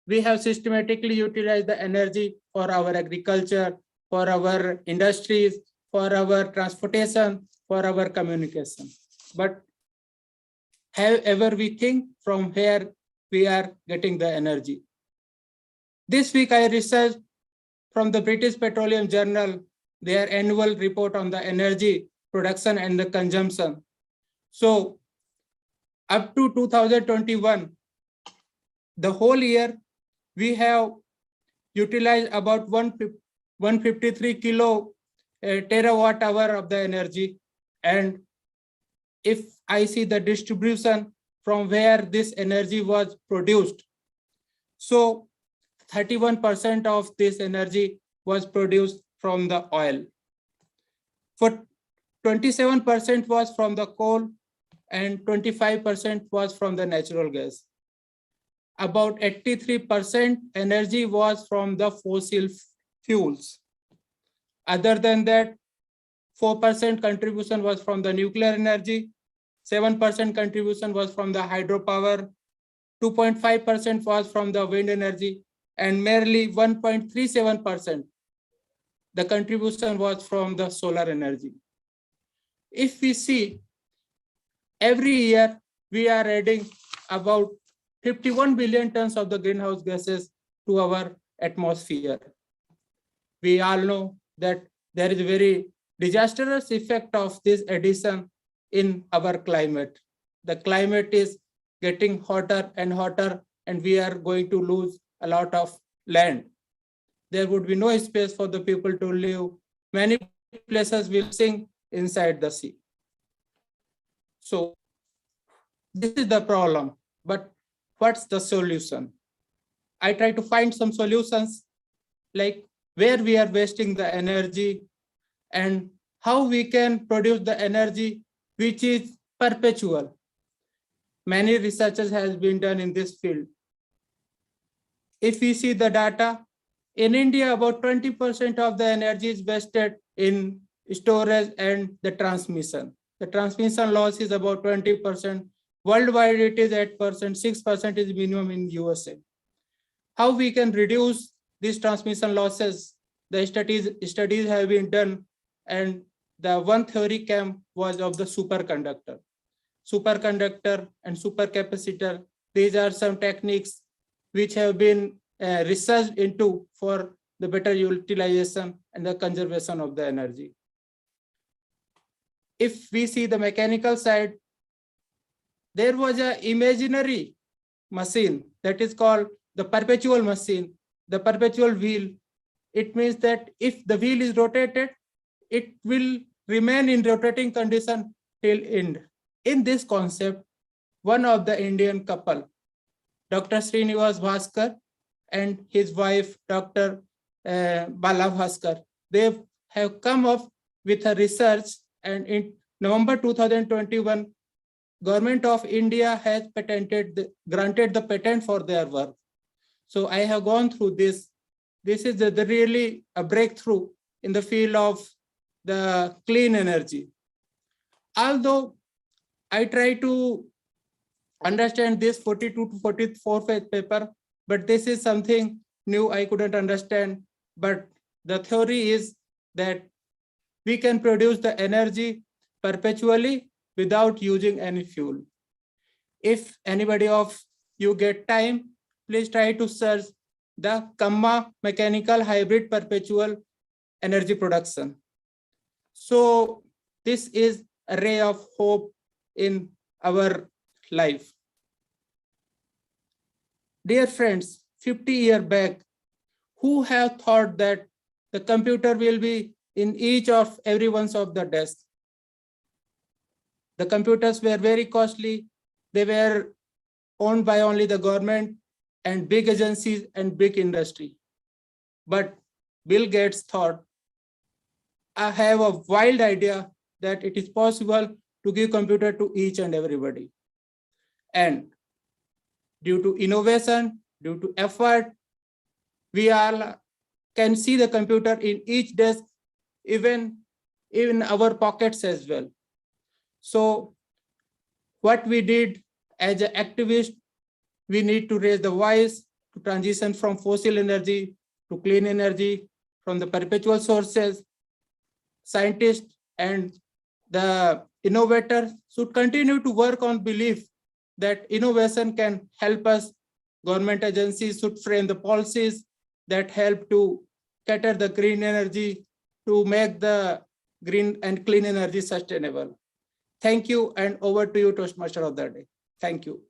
We have systematically utilized the energy for our agriculture, for our industries, for our transportation, for our communication. But however we think from where we are getting the energy. This week I researched from the British Petroleum Journal, their annual report on the energy production and the consumption. So up to 2021, the whole year, we have utilized about 153 kilo terawatt hour of the energy. And if I see the distribution from where this energy was produced, so 31% of this energy was produced from the oil. For 27% was from the coal and 25% was from the natural gas. About 83% energy was from the fossil fuels. Other than that, 4% contribution was from the nuclear energy, 7% contribution was from the hydropower, 2.5% was from the wind energy, and merely 1.37% the contribution was from the solar energy. If we see, every year we are adding about 51 billion tons of the greenhouse gases to our atmosphere. We all know that there is a very disastrous effect of this addition in our climate. The climate is getting hotter and hotter, and we are going to lose a lot of land. There would be no space for the people to live. Many places will sink inside the sea. So this is the problem, but what's the solution? I try to find some solutions, like where we are wasting the energy and how we can produce the energy which is perpetual. Many researches has been done in this field. If we see the data, in India, about 20% of the energy is wasted in storage and the transmission. The transmission loss is about 20%. Worldwide, it is 8%, 6% is minimum in USA. How we can reduce these transmission losses? The studies have been done, and the one theory came was of the superconductor. Superconductor and supercapacitor, these are some techniques which have been researched into for the better utilization and the conservation of the energy. If we see the mechanical side, there was an imaginary machine that is called the perpetual machine, the perpetual wheel. It means that if the wheel is rotated, it will remain in rotating condition till end. In this concept, one of the Indian couple, Dr. Srinivas Bhaskar and his wife, Dr. Bala Bhaskar, they have come up with a research, and in November 2021, Government of India has granted the patent for their work. So I have gone through this. This is really a breakthrough in the field of the clean energy. Although I try to understand this 42 to 44 page paper, but this is something new I couldn't understand. But the theory is that we can produce the energy perpetually without using any fuel. If anybody of you get time, please try to search the Kamma mechanical hybrid perpetual energy production. So this is a ray of hope in our life. Dear friends, 50 years back, who have thought that the computer will be in each of everyone's of the desk? The computers were very costly. They were owned by only the government and big agencies and big industry. But Bill Gates thought, I have a wild idea that it is possible to give computer to each and everybody. And due to innovation, due to effort, we all can see the computer in each desk, even in our pockets as well. So what we did as an activist, we need to raise the voice to transition from fossil energy to clean energy, from the perpetual sources. Scientists and the innovators should continue to work on belief that innovation can help us. Government agencies should frame the policies that help to cater the green energy to make the green and clean energy sustainable. Thank you, and over to you, Toastmaster of the day. Thank you.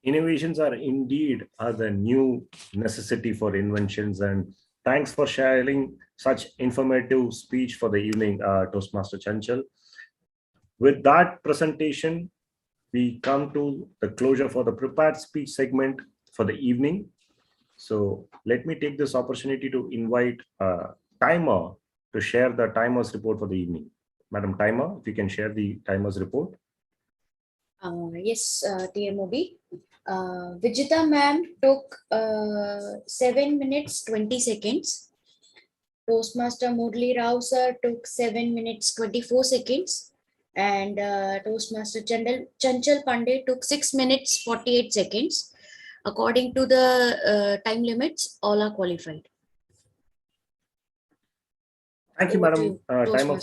Innovations are indeed the new necessity for inventions, and thanks for sharing such informative speech for the evening, Toastmaster Chanchal. With that presentation, we come to the closure for the prepared speech segment for the evening. So let me take this opportunity to invite Timer to share the timer's report for the evening. Madam Timer, if you can share the timer's report. Yes, TMOB. Vijita ma'am took 7 minutes 20 seconds. Toastmaster Murli Rao sir took 7 minutes 24 seconds. And Toastmaster Chanchal Pandey took 6 minutes 48 seconds. According to the time limits, all are qualified. Thank you, Madam Timer.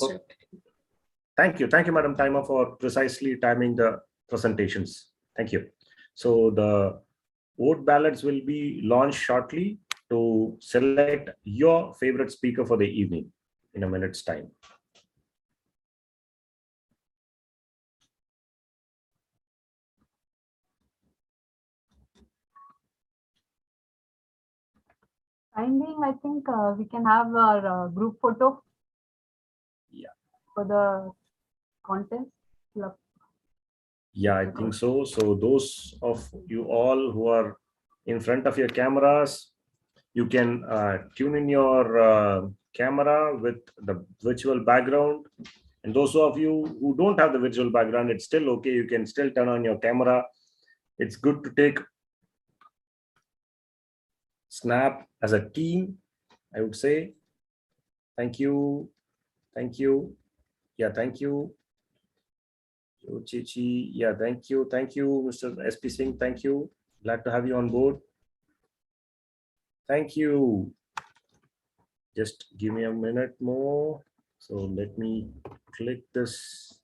Thank you, Madam Timer, for precisely timing the presentations. Thank you. So the vote ballots will be launched shortly to select your favorite speaker for the evening in a minute's time. Finding, I think we can have our group photo. Yeah. For the contest. Yeah, I think so. So those of you all who are in front of your cameras, you can tune in your camera with the virtual background. And those of you who don't have the virtual background, it's still okay. You can still turn on your camera. It's good to take snap as a team, I would say. Thank you. Thank you. Yeah, thank you. Chichi, yeah, thank you. Thank you, Mr. SP Singh. Thank you. Glad to have you on board. Thank you. Just give me a minute more. So let me click this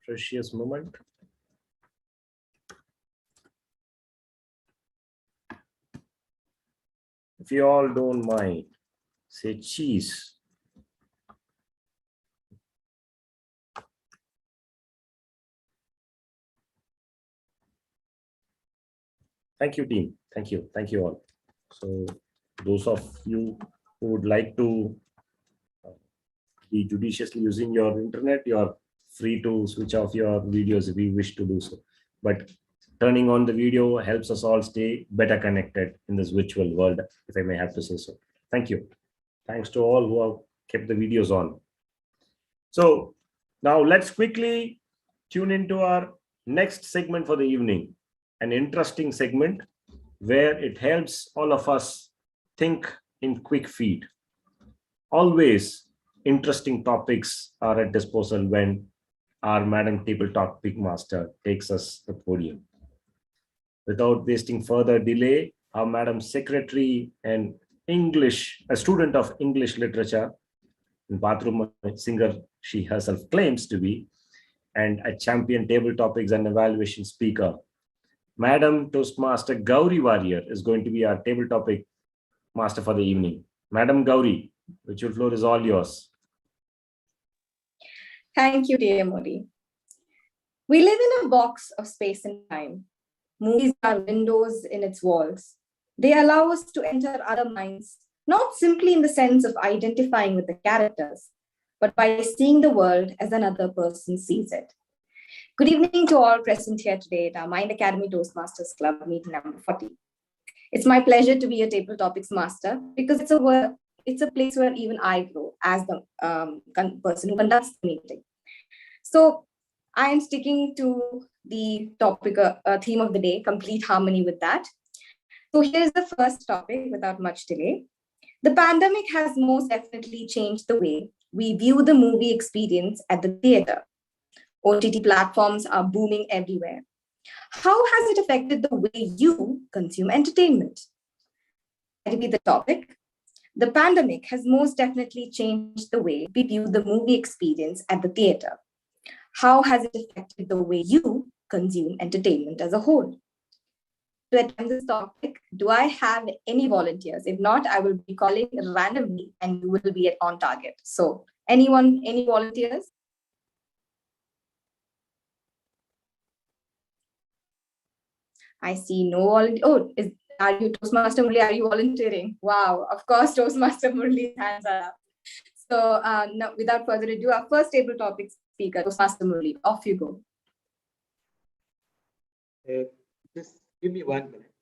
precious moment. If you all don't mind, say cheese. Thank you, team. Thank you. Thank you all. So those of you who would like to be judiciously using your internet, you're free to switch off your videos if you wish to do so. But turning on the video helps us all stay better connected in this virtual world, if I may have to say so. Thank you. Thanks to all who have kept the videos on. So now let's quickly tune into our next segment for the evening. An interesting segment where it helps all of us think in quick feed. Always interesting topics are at disposal when our Madam Table Topic Master takes us the podium. Without wasting further delay, our Madam Secretary and a student of English literature, and bathroom singer she herself claims to be, and a champion table topics and evaluation speaker, Madam Toastmaster Gauri Warrior is going to be our table topic master for the evening. Madam Gauri, the virtual floor is all yours. Thank you, dear Modi. We live in a box of space and time. Movies are windows in its walls. They allow us to enter other minds, not simply in the sense of identifying with the characters, but by seeing the world as another person sees it. Good evening to all present here today at our Mind Academy Toastmasters Club meeting number 40. It's my pleasure to be a table topics master because it's a place where even I grow as the person who conducts the meeting. So I am sticking to the topic, theme of the day, complete harmony with that. So here's the first topic without much delay. The pandemic has most definitely changed the way we view the movie experience at the theater. OTT platforms are booming everywhere. How has it affected the way you consume entertainment? I repeat the topic. The pandemic has most definitely changed the way we view the movie experience at the theater. How has it affected the way you consume entertainment as a whole? To attempt this topic, do I have any volunteers? If not, I will be calling randomly and you will be on target. So anyone, any volunteers? I see no volunteer. Oh, are you Toastmaster Murli? Are you volunteering? Wow, of course, Toastmaster Murli's hands are up. So no, without further ado, our first table topic speaker, Toastmaster Murli, off you go. Just give me 1 minute.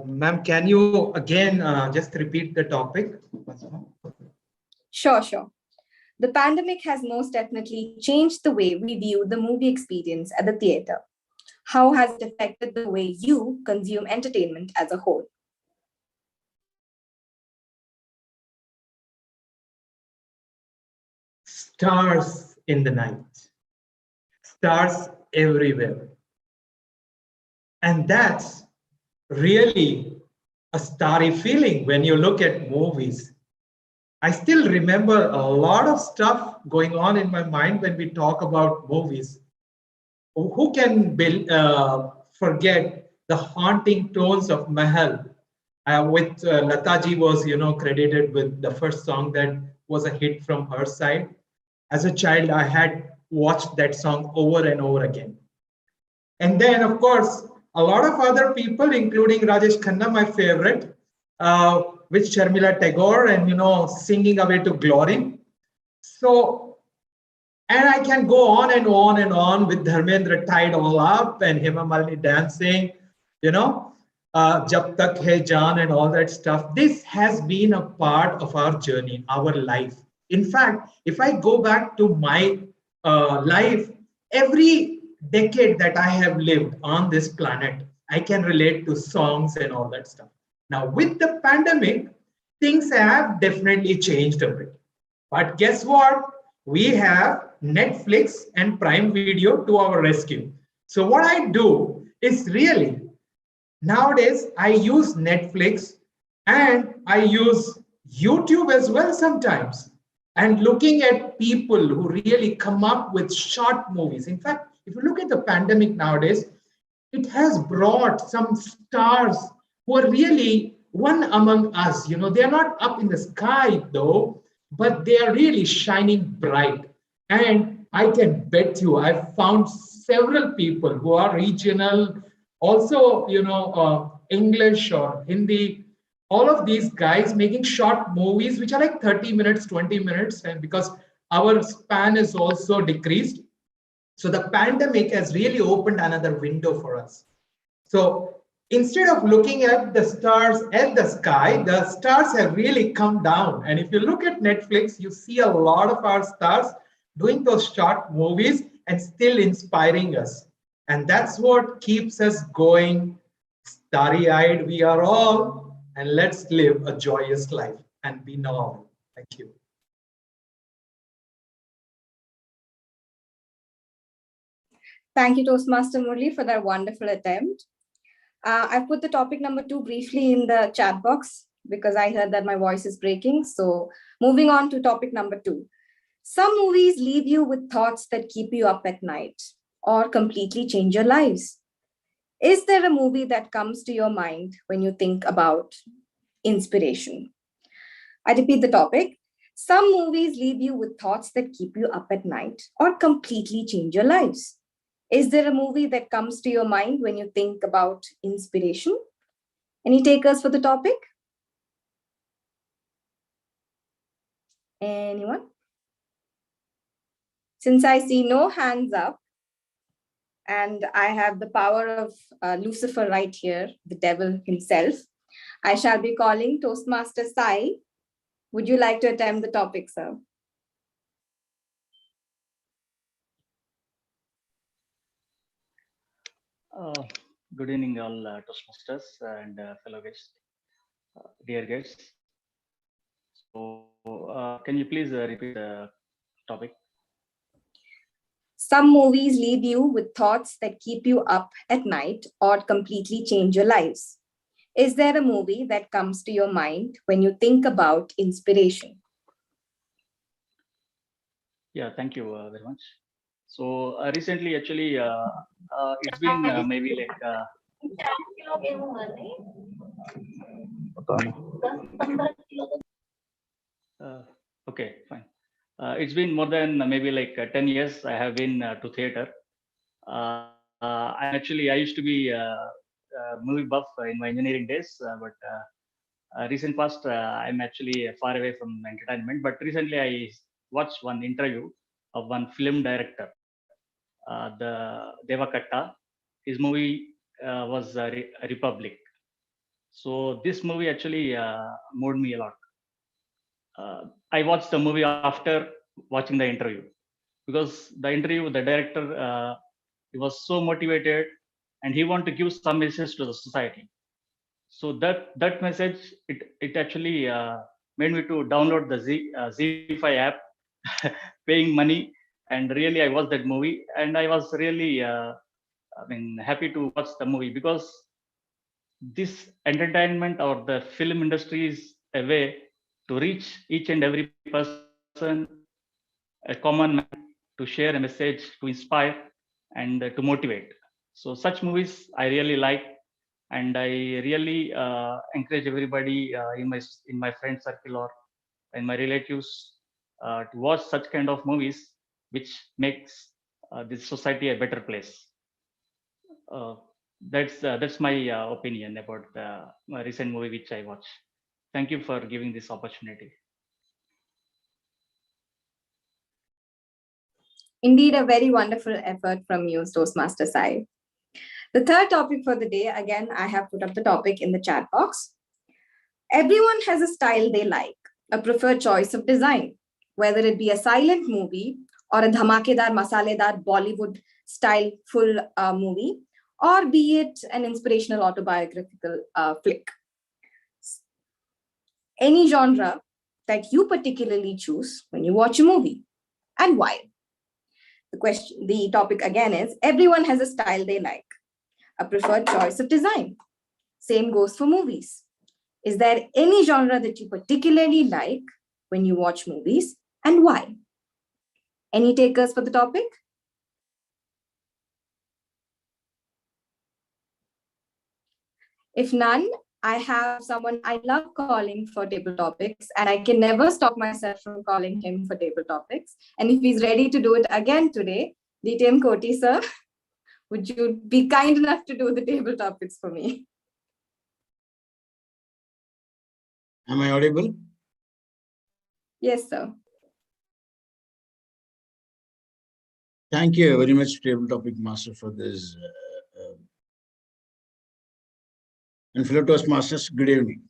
Ma'am, can you again just repeat the topic? Sure. The pandemic has most definitely changed the way we view the movie experience at the theater. How has it affected the way you consume entertainment as a whole? Stars in the night, stars everywhere. And that's really a starry feeling when you look at movies. I still remember a lot of stuff going on in my mind when we talk about movies. Who can forget the haunting tones of Mahal, with Lataji was, credited with the first song that was a hit from her side. As a child, I had watched that song over and over again. And then, of course, a lot of other people, including Rajesh Khanna, my favorite, with Sharmila Tagore and, singing Away to Glory. So, and I can go on and on and on with Dharmendra Tied All Up and Hema Malini dancing, Jab Tak Hai Jaan and all that stuff. This has been a part of our journey, our life. In fact, if I go back to my life, every decade that I have lived on this planet, I can relate to songs and all that stuff. Now, with the pandemic, things have definitely changed a bit. But guess what? We have Netflix and Prime Video to our rescue. So what I do is really, nowadays, I use Netflix and I use YouTube as well sometimes. And looking at people who really come up with short movies. In fact, if you look at the pandemic nowadays, it has brought some stars who are really one among us. They are not up in the sky though, but they are really shining bright. And I can bet you, I've found several people who are regional, also, English or Hindi, all of these guys making short movies, which are like 30 minutes, 20 minutes. And because our span is also decreased. So the pandemic has really opened another window for us. So instead of looking at the stars at the sky, the stars have really come down. And if you look at Netflix, you see a lot of our stars doing those short movies and still inspiring us. And that's what keeps us going Starry-eyed we are all, and let's live a joyous life and be normal. Thank you. Thank you, Toastmaster Murli, for that wonderful attempt. I've put the topic number 2 briefly in the chat box because I heard that my voice is breaking. So moving on to topic number 2. Some movies leave you with thoughts that keep you up at night or completely change your lives. Is there a movie that comes to your mind when you think about inspiration? I repeat the topic. Some movies leave you with thoughts that keep you up at night or completely change your lives. Is there a movie that comes to your mind when you think about inspiration? Any takers for the topic? Anyone? Since I see no hands up, and I have the power of Lucifer right here, the devil himself, I shall be calling Toastmaster Sai. Would you like to attempt the topic, sir? Good evening, all Toastmasters and fellow guests, dear guests. So, can you please repeat the topic? Some movies leave you with thoughts that keep you up at night or completely change your lives. Is there a movie that comes to your mind when you think about inspiration? Yeah, thank you very much. So recently, actually, it's been maybe like. Okay, fine. It's been more than maybe like 10 years I have been to theater. I used to be a movie buff in my engineering days, but recent past, I'm actually far away from entertainment. But recently I watched one interview of one film director, the Devakatta. His movie was Republic. So this movie actually moved me a lot. I watched the movie after watching the interview because the interview, the director, he was so motivated and he wanted to give some message to the society. So that message, it actually made me to download the Z5 app, paying money, and really I watched that movie, and I was really happy to watch the movie because this entertainment or the film industry is a way to reach each and every person, a common man, to share a message, to inspire, and to motivate. So such movies I really like, and I really encourage everybody in my friend circle or in my relatives to watch such kind of movies, which makes this society a better place. That's my opinion about the recent movie which I watched. Thank you for giving this opportunity. Indeed, a very wonderful effort from you, Toastmaster Sai. The third topic for the day, again, I have put up the topic in the chat box. Everyone has a style they like, a preferred choice of design, whether it be a silent movie or a dhamakedar, masaledar Bollywood style full movie, or be it an inspirational autobiographical flick. Any genre that you particularly choose when you watch a movie, and why? The topic again is, everyone has a style they like, a preferred choice of design. Same goes for movies. Is there any genre that you particularly like when you watch movies, and why? Any takers for the topic? If none, I have someone I love calling for table topics, and I can never stop myself from calling him for table topics. And if he's ready to do it again today, DTM Koti, sir, would you be kind enough to do the table topics for me? Am I audible? Yes, sir. Thank you very much, Table Topic Master, for this. And fellow Toastmasters, good evening.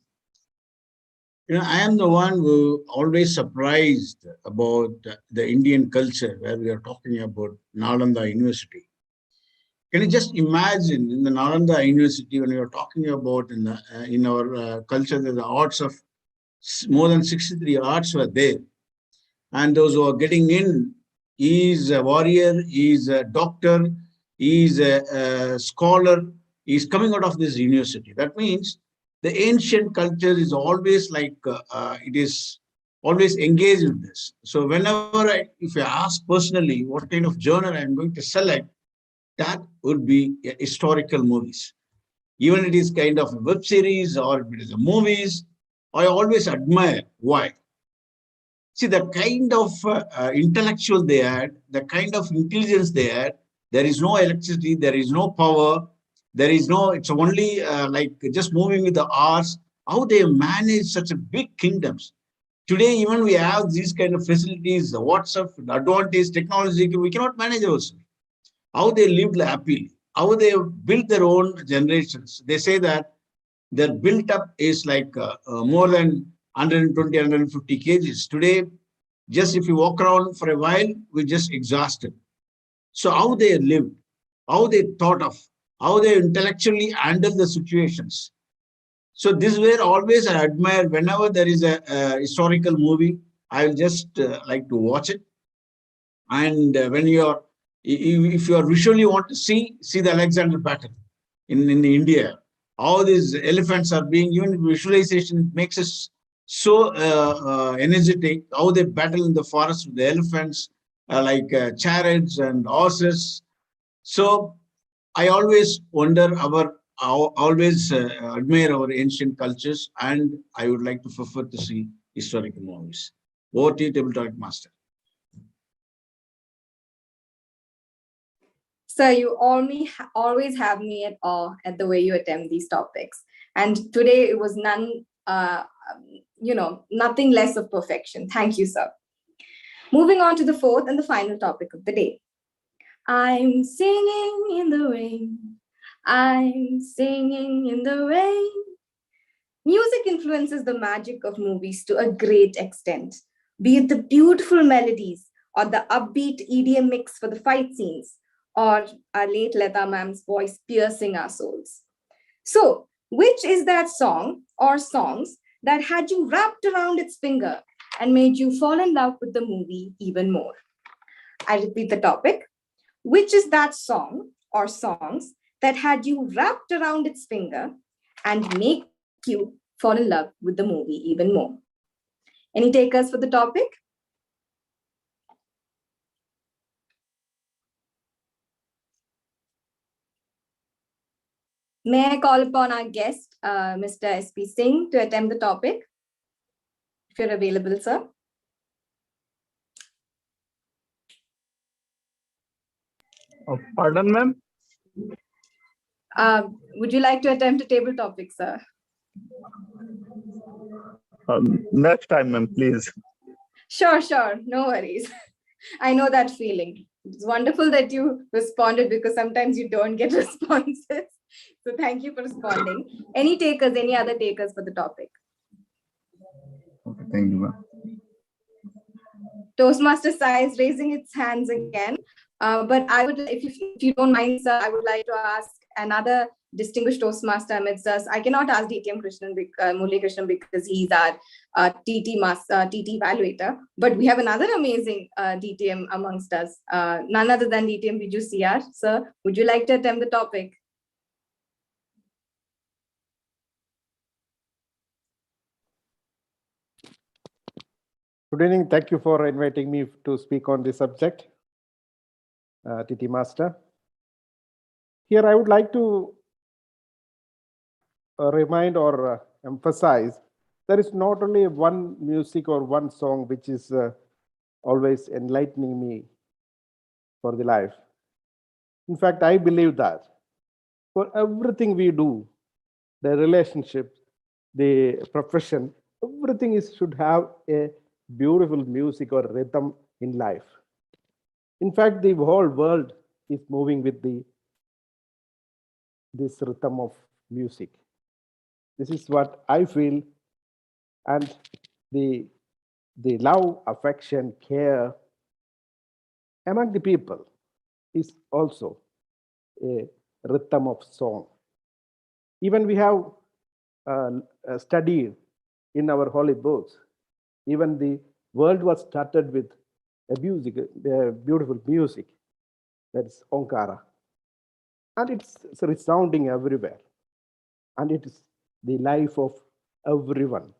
I am the one who always surprised about the Indian culture where we are talking about Nalanda University. Can you just imagine in the Nalanda University when we were talking about in our culture that the arts of more than 63 arts were there, and those who are getting in, he is a warrior, he is a doctor, he is a scholar, he is coming out of this university. That means the ancient culture is always like it is always engaged in this. So whenever if I ask personally what kind of genre I'm going to select, that would be historical movies. Even it is kind of a web series or if it is a movies, I always admire. Why? See, the kind of intellectual they had, the kind of intelligence they had, there is no electricity, there is no power, there is no, it's only like just moving with the hours, how they manage such a big kingdoms. Today, even we have these kind of facilities, the WhatsApp, the advantage, technology, we cannot manage ourselves. How they lived happily, how they built their own generations. They say that their built up is like more than 120, 150 kgs. Today, just if you walk around for a while, we're just exhausted. So how they lived, how they thought of, how they intellectually handle the situations. So this is where always I admire whenever there is a historical movie, I will just like to watch it. And when you're, if you are visually want to see the Alexander battle in India, how these elephants are being, even visualization makes us so energetic, how they battle in the forest with the elephants, like chariots and horses. So I always wonder always admire our ancient cultures, and I would like to prefer to see historical movies. Over to you, Table Talk Master. Sir, you always have me at awe at the way you attempt these topics. And today it was nothing less of perfection. Thank you, sir. Moving on to the fourth and the final topic of the day. I'm singing in the rain. I'm singing in the rain. Music influences the magic of movies to a great extent, be it the beautiful melodies or the upbeat EDM mix for the fight scenes, or our late Leta ma'am's voice piercing our souls. So, which is that song or songs that had you wrapped around its finger and made you fall in love with the movie even more? I repeat the topic. Which is that song or songs that had you wrapped around its finger and make you fall in love with the movie even more? Any takers for the topic? May I call upon our guest, Mr. S.P. Singh, to attempt the topic? If you're available, sir. Pardon, ma'am? Would you like to attempt a table topic, sir? Next time, ma'am, please. Sure. No worries. I know that feeling. It's wonderful that you responded because sometimes you don't get responses. So thank you for responding. Any takers, any other takers for the topic? Okay, thank you, ma'am. Toastmaster Sai is raising its hands again. But I would, if you don't mind, sir, I would like to ask another distinguished Toastmaster amidst us. I cannot ask DTM Krishnan, Murli Krishnan, because he's our TT evaluator. But we have another amazing DTM amongst us, none other than DTM Biju CR. Sir, would you like to attempt the topic? Good evening. Thank you for inviting me to speak on this subject, TT Master. Here I would like to remind or emphasize there is not only one music or one song which is always enlightening me for the life. In fact, I believe that for everything we do, the relationship, the profession, everything should have a beautiful music or rhythm in life. In fact, the whole world is moving with this rhythm of music. This is what I feel, and the love, affection, care among the people is also a rhythm of song. Even we have studied in our holy books, even the world was started with a music, beautiful music, that's Onkara. And it's resounding everywhere. And it is the life of everyone.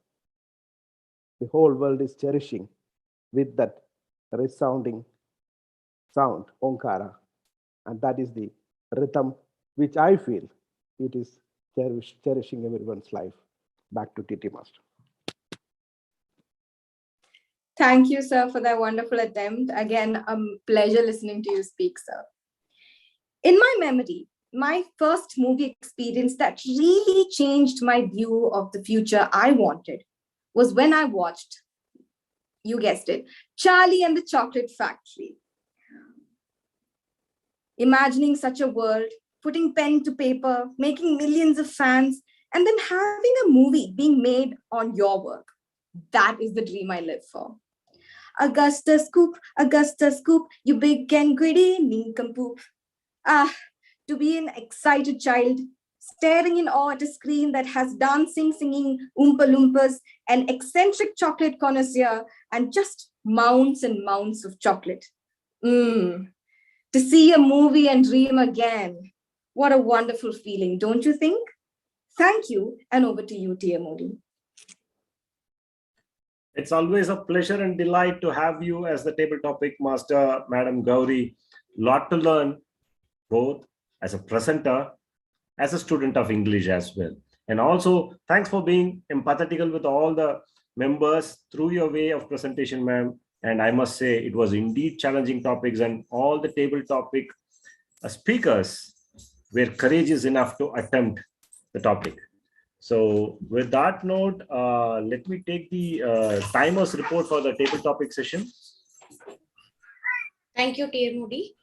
The whole world is cherishing with that resounding sound, Onkara. And that is the rhythm which I feel it is cherishing everyone's life. Back to TT Master. Thank you, sir, for that wonderful attempt. Again, a pleasure listening to you speak, sir. In my memory, my first movie experience that really changed my view of the future I wanted was when I watched, you guessed it, Charlie and the Chocolate Factory. Imagining such a world, putting pen to paper, making millions of fans, and then having a movie being made on your work. That is the dream I live for. Augusta Scoop, you big and greedy nincompoop. Ah, to be an excited child, staring in awe at a screen that has dancing, singing Oompa Loompas, an eccentric chocolate connoisseur, and just mounds and mounds of chocolate. To see a movie and dream again. What a wonderful feeling, don't you think? Thank you, and over to you, T.M. Modi. It's always a pleasure and delight to have you as the table topic master, Madam Gauri. Lot to learn, both as a presenter, as a student of English as well. And also, thanks for being empathetical with all the members through your way of presentation, ma'am. And I must say, it was indeed challenging topics, and all the table topic speakers were courageous enough to attempt the topic. So with that note, let me take the timers report for the table topic session. Thank you, T.M. Modi.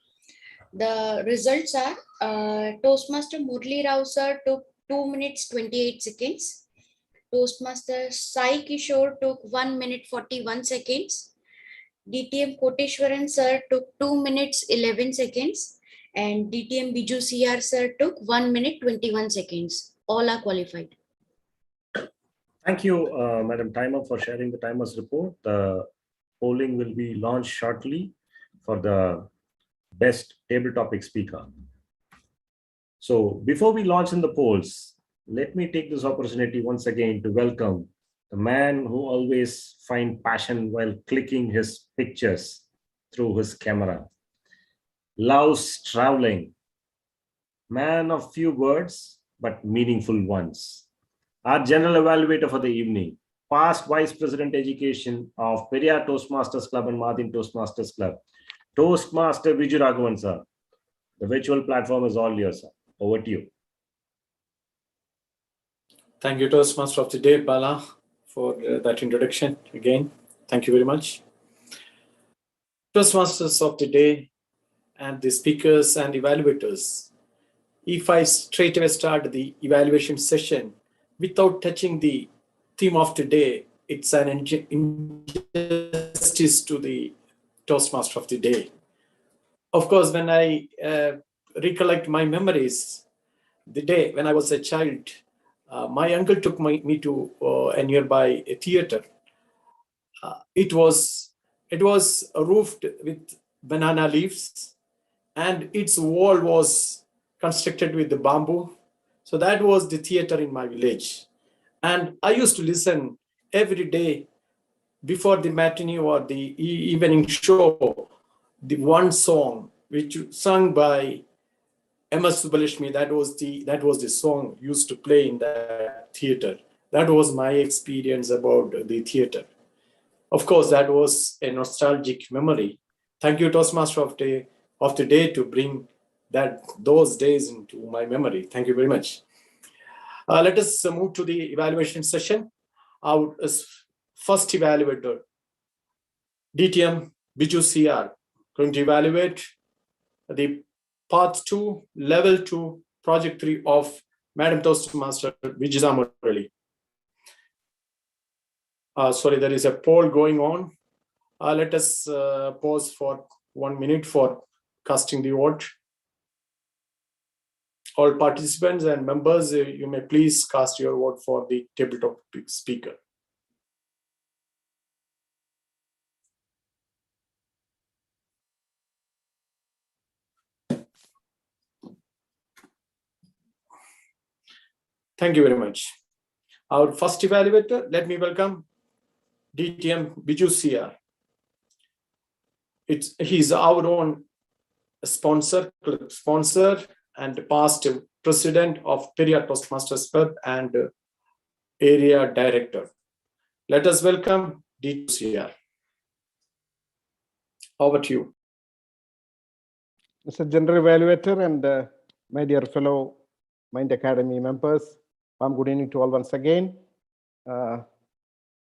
The results are Toastmaster Murli Rao sir took 2 minutes 28 seconds. Toastmaster Sai Kishore took 1 minute 41 seconds. DTM Koteshwaran sir took 2 minutes 11 seconds. And DTM Biju CR sir took 1 minute 21 seconds. All are qualified. Thank you, Madam Timer, for sharing the timers report. The polling will be launched shortly for the best table topic speaker. So before we launch in the polls, let me take this opportunity once again to welcome the man who always finds passion while clicking his pictures through his camera. Loves traveling, man of few words, but meaningful ones. Our general evaluator for the evening, past Vice President Education of Periyar Toastmasters Club and Martin Toastmasters Club, Toastmaster Viju Raghavan sir. The virtual platform is all yours, sir. Over to you. Thank you, Toastmaster of the Day, Bala, for that introduction again. Thank you very much. Toastmasters of the Day and the speakers and evaluators. If I straight away start the evaluation session without touching the theme of the day, it's an injustice to the Toastmaster of the Day. Of course, when I recollect my memories, the day when I was a child, my uncle took me to a nearby theater. It was roofed with banana leaves, and its wall was constructed with the bamboo. So that was the theater in my village. And I used to listen every day before the matinee or the evening show, the one song which sung by M.S. Subbulakshmi. That was the song used to play in that theater. That was my experience about the theater. Of course, that was a nostalgic memory. Thank you, Toastmaster of the Day, to bring those days into my memory. Thank you very much. Let us move to the evaluation session. Our first evaluator, DTM Biju CR, going to evaluate the Part 2, Level 2, Project 3 of Madam Toastmaster Vijita Murali. Sorry, there is a poll going on. Let us pause for 1 minute for casting the vote. all participants and members, you may please cast your vote for the tabletop speaker. Thank you very much. Our first evaluator, let me welcome DTM Biju CR. He's our own sponsor and past president of Periyar Toastmasters Club and area director. Let us welcome DTM CR. Over to you. Mr. General Evaluator and my dear fellow Mind Academy members, good evening to all once again,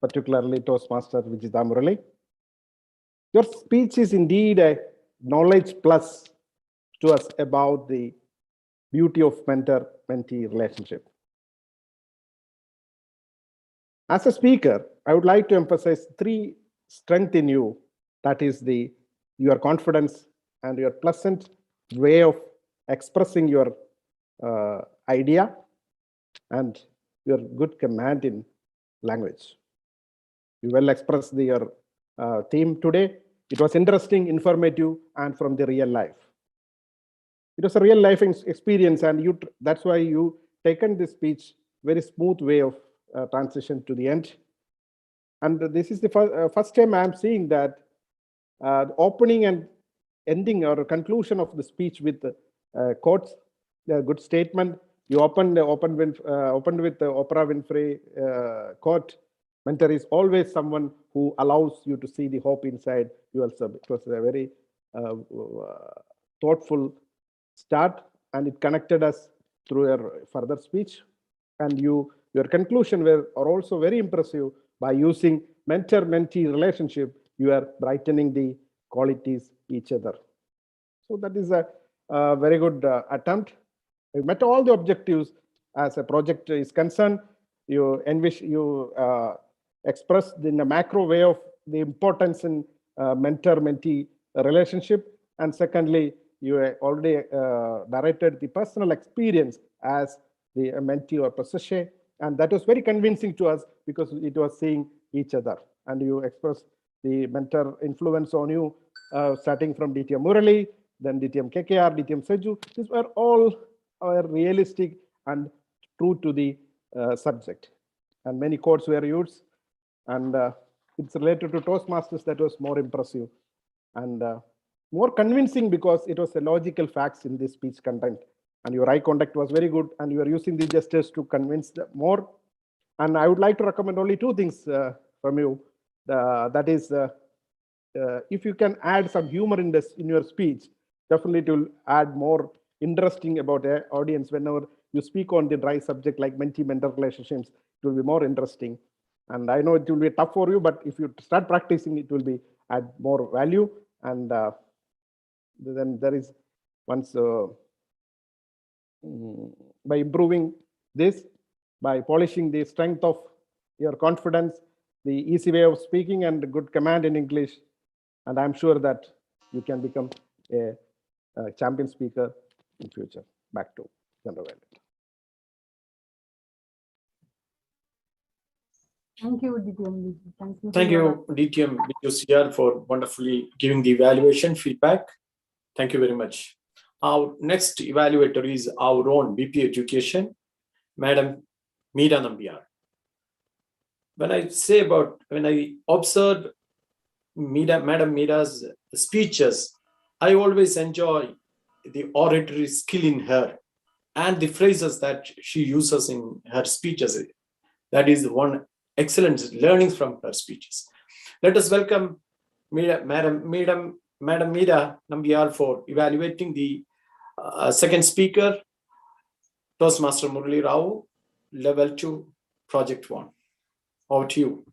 particularly Toastmaster Vijitha Murali. Your speech is indeed a knowledge plus to us about the beauty of mentor-mentee relationship. As a speaker, I would like to emphasize three strengths in you. That is your confidence and your pleasant way of expressing your idea and your good command in language. You well expressed your theme today. It was interesting, informative, and from the real life. It was a real life experience, and that's why you taken this speech very smooth way of transition to the end. And this is the first time I'm seeing that the opening and ending or conclusion of the speech with quotes, a good statement. You opened with the Oprah Winfrey quote. Mentor is always someone who allows you to see the hope inside yourself. It was a very thoughtful start, and it connected us through your further speech. And your conclusion are also very impressive. By using mentor-mentee relationship, you are brightening the qualities each other. So that is a very good attempt. You met all the objectives as a project is concerned. You expressed in a macro way of the importance in mentor-mentee relationship. And secondly, you already narrated the personal experience as the mentee or protégé. And that was very convincing to us because it was seeing each other. And you expressed the mentor influence on you, starting from DTM Murali, then DTM KKR, DTM Seju. These were all realistic and true to the subject. And many quotes were used. And it's related to Toastmasters that was more impressive and more convincing because it was a logical facts in this speech content. And your eye contact was very good, and you are using the gestures to convince more. And I would like to recommend only two things from you. That is, if you can add some humor in your speech, definitely it will add more interesting about the audience. Whenever you speak on the dry subject like mentee-mentor relationships, it will be more interesting. And I know it will be tough for you, but if you start practicing, it will be add more value. And then there is once by improving this, by polishing the strength of your confidence, the easy way of speaking and good command in English. And I'm sure that you can become a champion speaker in future. Back to General Evaluator. Thank you, DTM. Thank you. Thank you, DTM BUCR, for wonderfully giving the evaluation feedback. Thank you very much. Our next evaluator is our own BP Education, Madam Meera Nambiar. When I observed Madam Meera's speeches, I always enjoy the oratory skill in her and the phrases that she uses in her speeches. That is one excellent learnings from her speeches. Let us welcome Madam Meera Nambiar for evaluating the second speaker, Toastmaster Murali Rao, Level 2, Project 1. Over to you.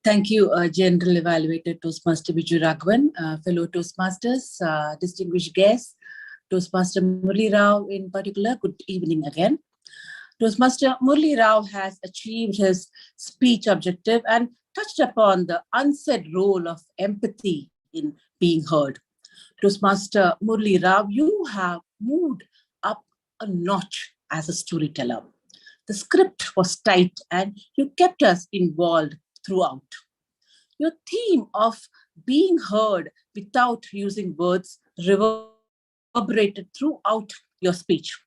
Thank you, General Evaluator Toastmaster Biju Raghavan, fellow Toastmasters, distinguished guests, Toastmaster Murali Rao in particular, good evening again. Toastmaster Murali Rao has achieved his speech objective and touched upon the unsaid role of empathy in being heard. Toastmaster Murli Rao, you have moved up a notch as a storyteller. The script was tight and you kept us involved throughout. Your theme of being heard without using words reverberated throughout your speech.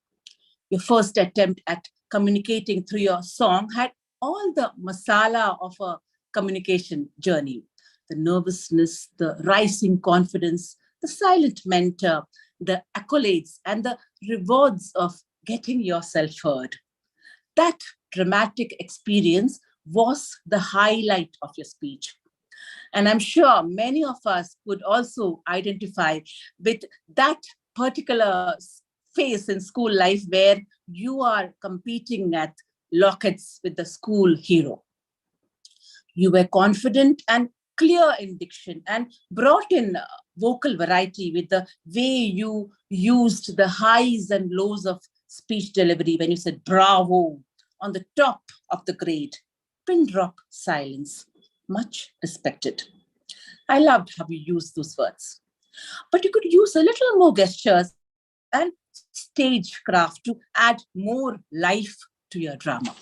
Your first attempt at communicating through your song had all the masala of a communication journey. The nervousness, the rising confidence, the silent mentor, the accolades, and the rewards of getting yourself heard. That dramatic experience was the highlight of your speech. And I'm sure many of us could also identify with that particular phase in school life where you are competing at lockets with the school hero. You were confident and clear in diction and brought in vocal variety with the way you used the highs and lows of speech delivery when you said bravo on the top of the grade. Pin drop silence. Much respected. I loved how you used those words. But you could use a little more gestures and stagecraft to add more life to your drama.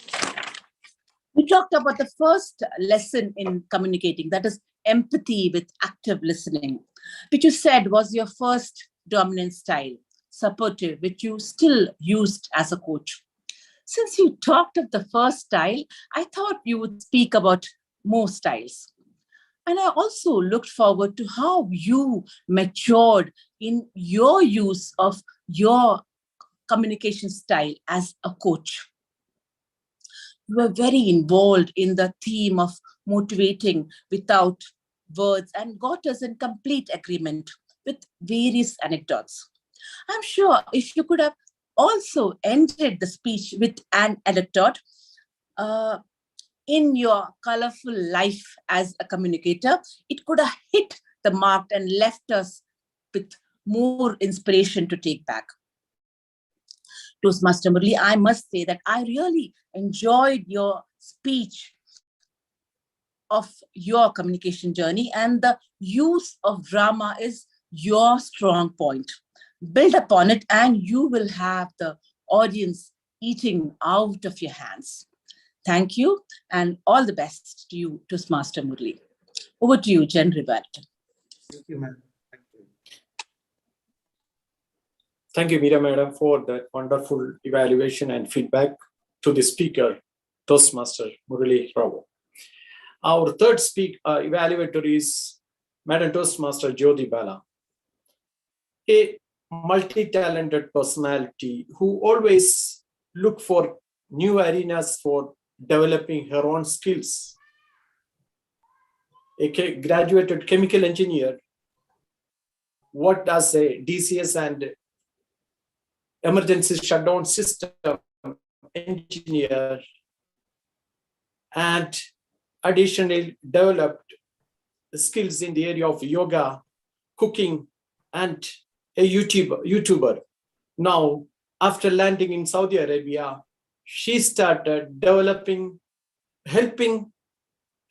We talked about the first lesson in communicating, that is empathy with active listening, which you said was your first dominant style, supportive, which you still used as a coach. Since you talked of the first style, I thought you would speak about more styles. And I also looked forward to how you matured in your use of your communication style as a coach. You were very involved in the theme of motivating without words and got us in complete agreement with various anecdotes. I'm sure if you could have also ended the speech with an anecdote, in your colorful life as a communicator, it could have hit the mark and left us with more inspiration to take back. Toastmaster Murli, I must say that I really enjoyed your speech of your communication journey, and the use of drama is your strong point. Build upon it and you will have the audience eating out of your hands. Thank you and all the best to you, Toastmaster Murli. Over to you, Jen Evaluator. Thank you, ma'am. Thank you, Meera Madam, for that wonderful evaluation and feedback to the speaker, Toastmaster Murli Rao. Our third evaluator is Madam Toastmaster Jyoti Bala, a multi-talented personality who always look for new arenas for developing her own skills. A graduated chemical engineer, worked as a DCS and emergency shutdown system engineer, and additionally developed skills in the area of yoga, cooking, and a YouTuber. Now, after landing in Saudi Arabia, she started developing, helping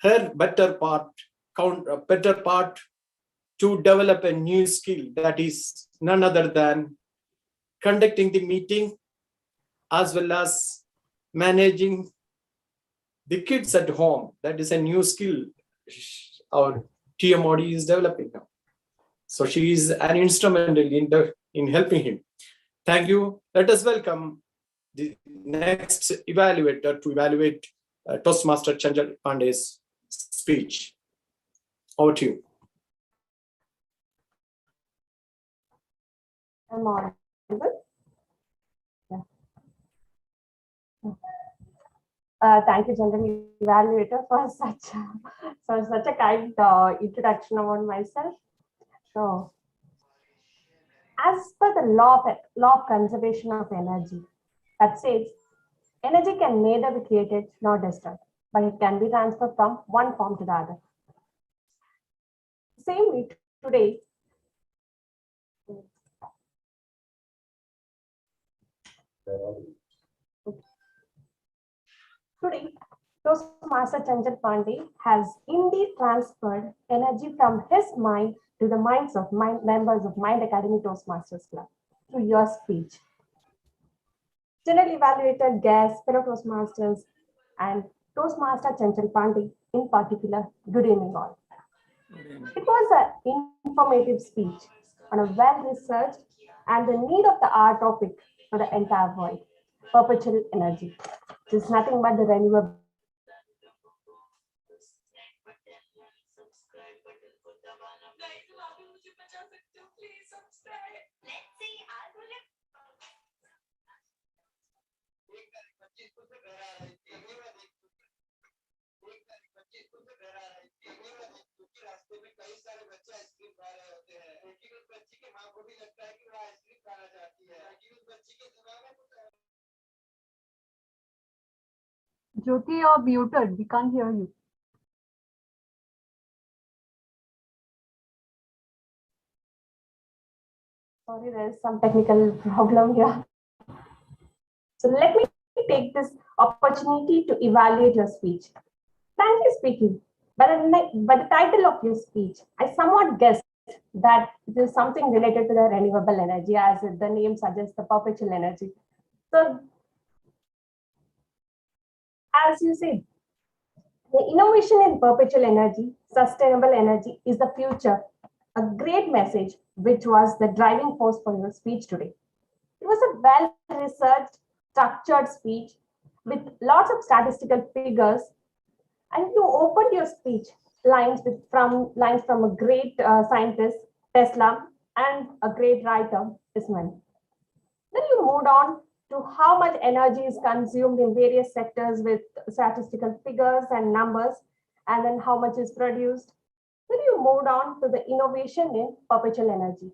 her better part to develop a new skill that is none other than conducting the meeting as well as managing the kids at home. That is a new skill our TMOD is developing now. So she is an instrumental in helping him. Thank you. Let us welcome the next evaluator to evaluate Toastmaster Chanchal Pandey's speech. Over to you. I'm audible? Yeah. Thank you, General Evaluator, for such a kind introduction about myself. So, as per the law of conservation of energy, that says energy can neither be created nor destroyed, but it can be transferred from one form to the other. Same way today. Today, Toastmaster Chanchal Pandey has indeed transferred energy from his mind to the minds of members of Mind Academy Toastmasters Club through your speech. General Evaluator, guests, fellow Toastmasters, and Toastmaster Chanchal Pandey in particular, good evening all. It was an informative speech on a well-researched and the need of the hour topic for the entire world, perpetual energy, which is nothing but the renewable. Jyoti, you're muted. We can't hear you. Sorry, there is some technical problem here. So let me take this opportunity to evaluate your speech. Frankly speaking, by the title of your speech, I somewhat guessed that there's something related to the renewable energy, as the name suggests, the perpetual energy. So, as you said, the innovation in perpetual energy, sustainable energy is the future, a great message, which was the driving force for your speech today. It was a well-researched, structured speech with lots of statistical figures, and you opened your speech lines from a great scientist, Tesla, and a great writer, Isman. Then you moved on to how much energy is consumed in various sectors with statistical figures and numbers, and then how much is produced. Then you moved on to the innovation in perpetual energy.